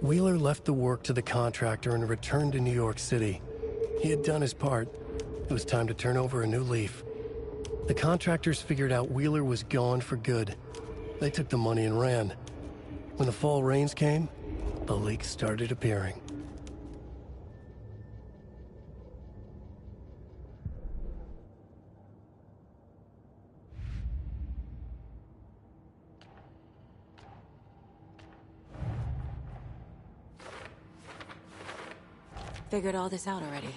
Wheeler left the work to the contractor and returned to New York City. He had done his part. It was time to turn over a new leaf. The contractors figured out Wheeler was gone for good. They took the money and ran. When the fall rains came, the leaks started appearing. Figured all this out already.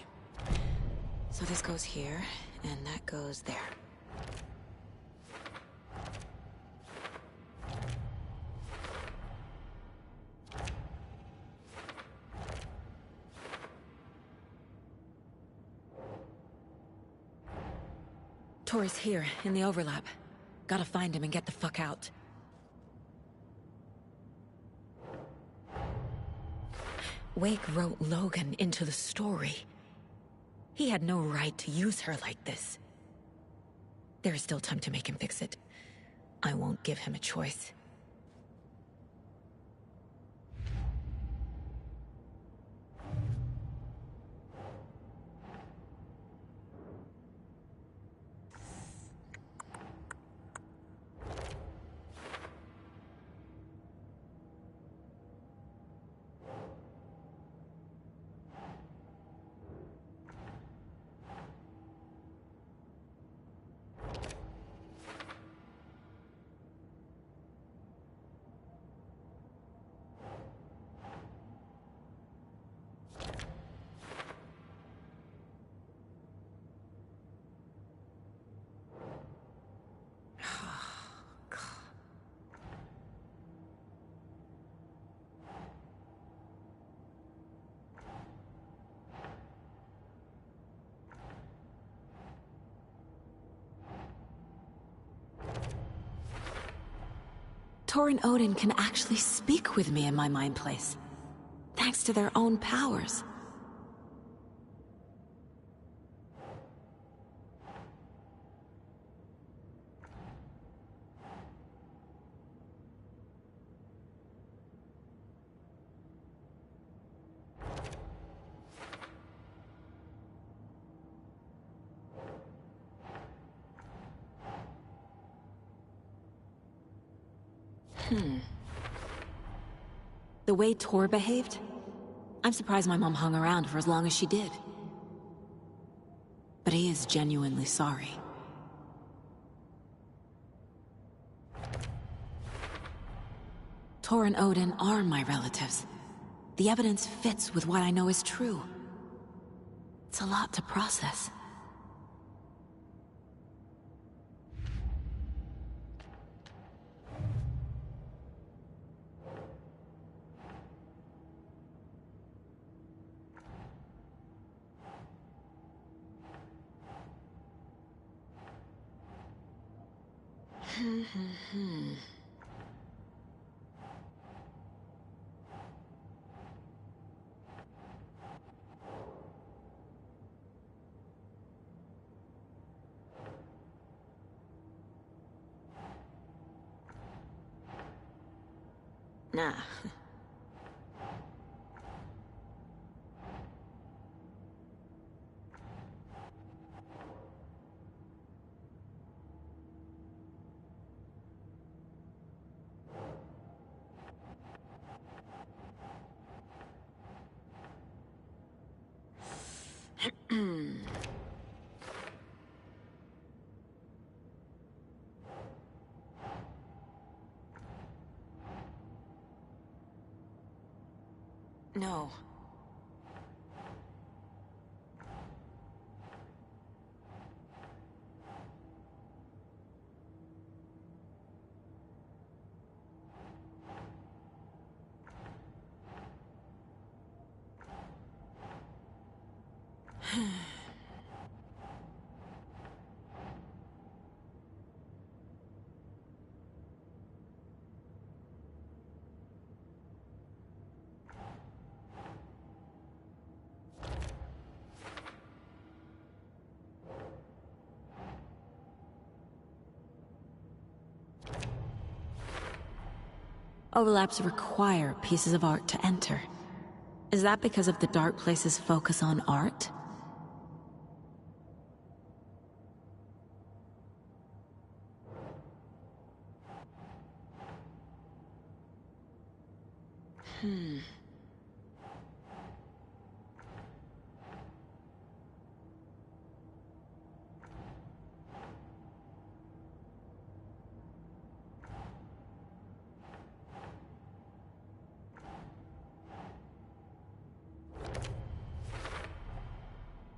So this goes here, and that goes there. Tori's here, in the overlap. Gotta find him and get the fuck out. Wake wrote Logan into the story. He had no right to use her like this. There is still time to make him fix it. I won't give him a choice. Tor and Odin can actually speak with me in my mind place, thanks to their own powers. The way Tor behaved? I'm surprised my mom hung around for as long as she did. But he is genuinely sorry. Tor and Odin are my relatives. The evidence fits with what I know is true. It's a lot to process. Nah. know. Overlaps require pieces of art to enter. Is that because of the Dark Place's focus on art?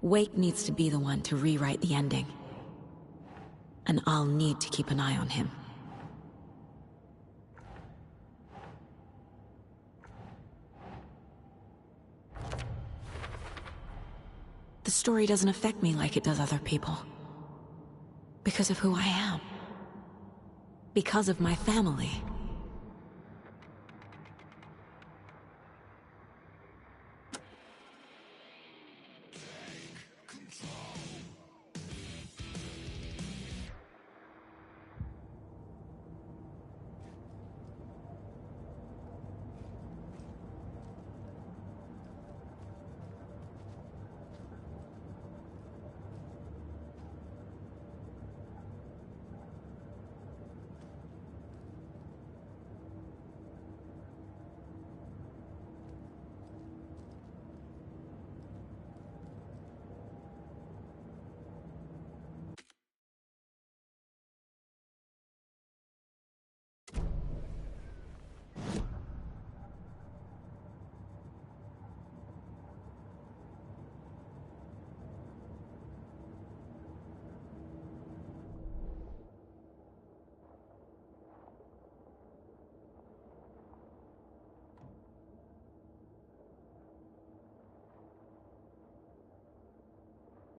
Wake needs to be the one to rewrite the ending. And I'll need to keep an eye on him. The story doesn't affect me like it does other people. Because of who I am. Because of my family.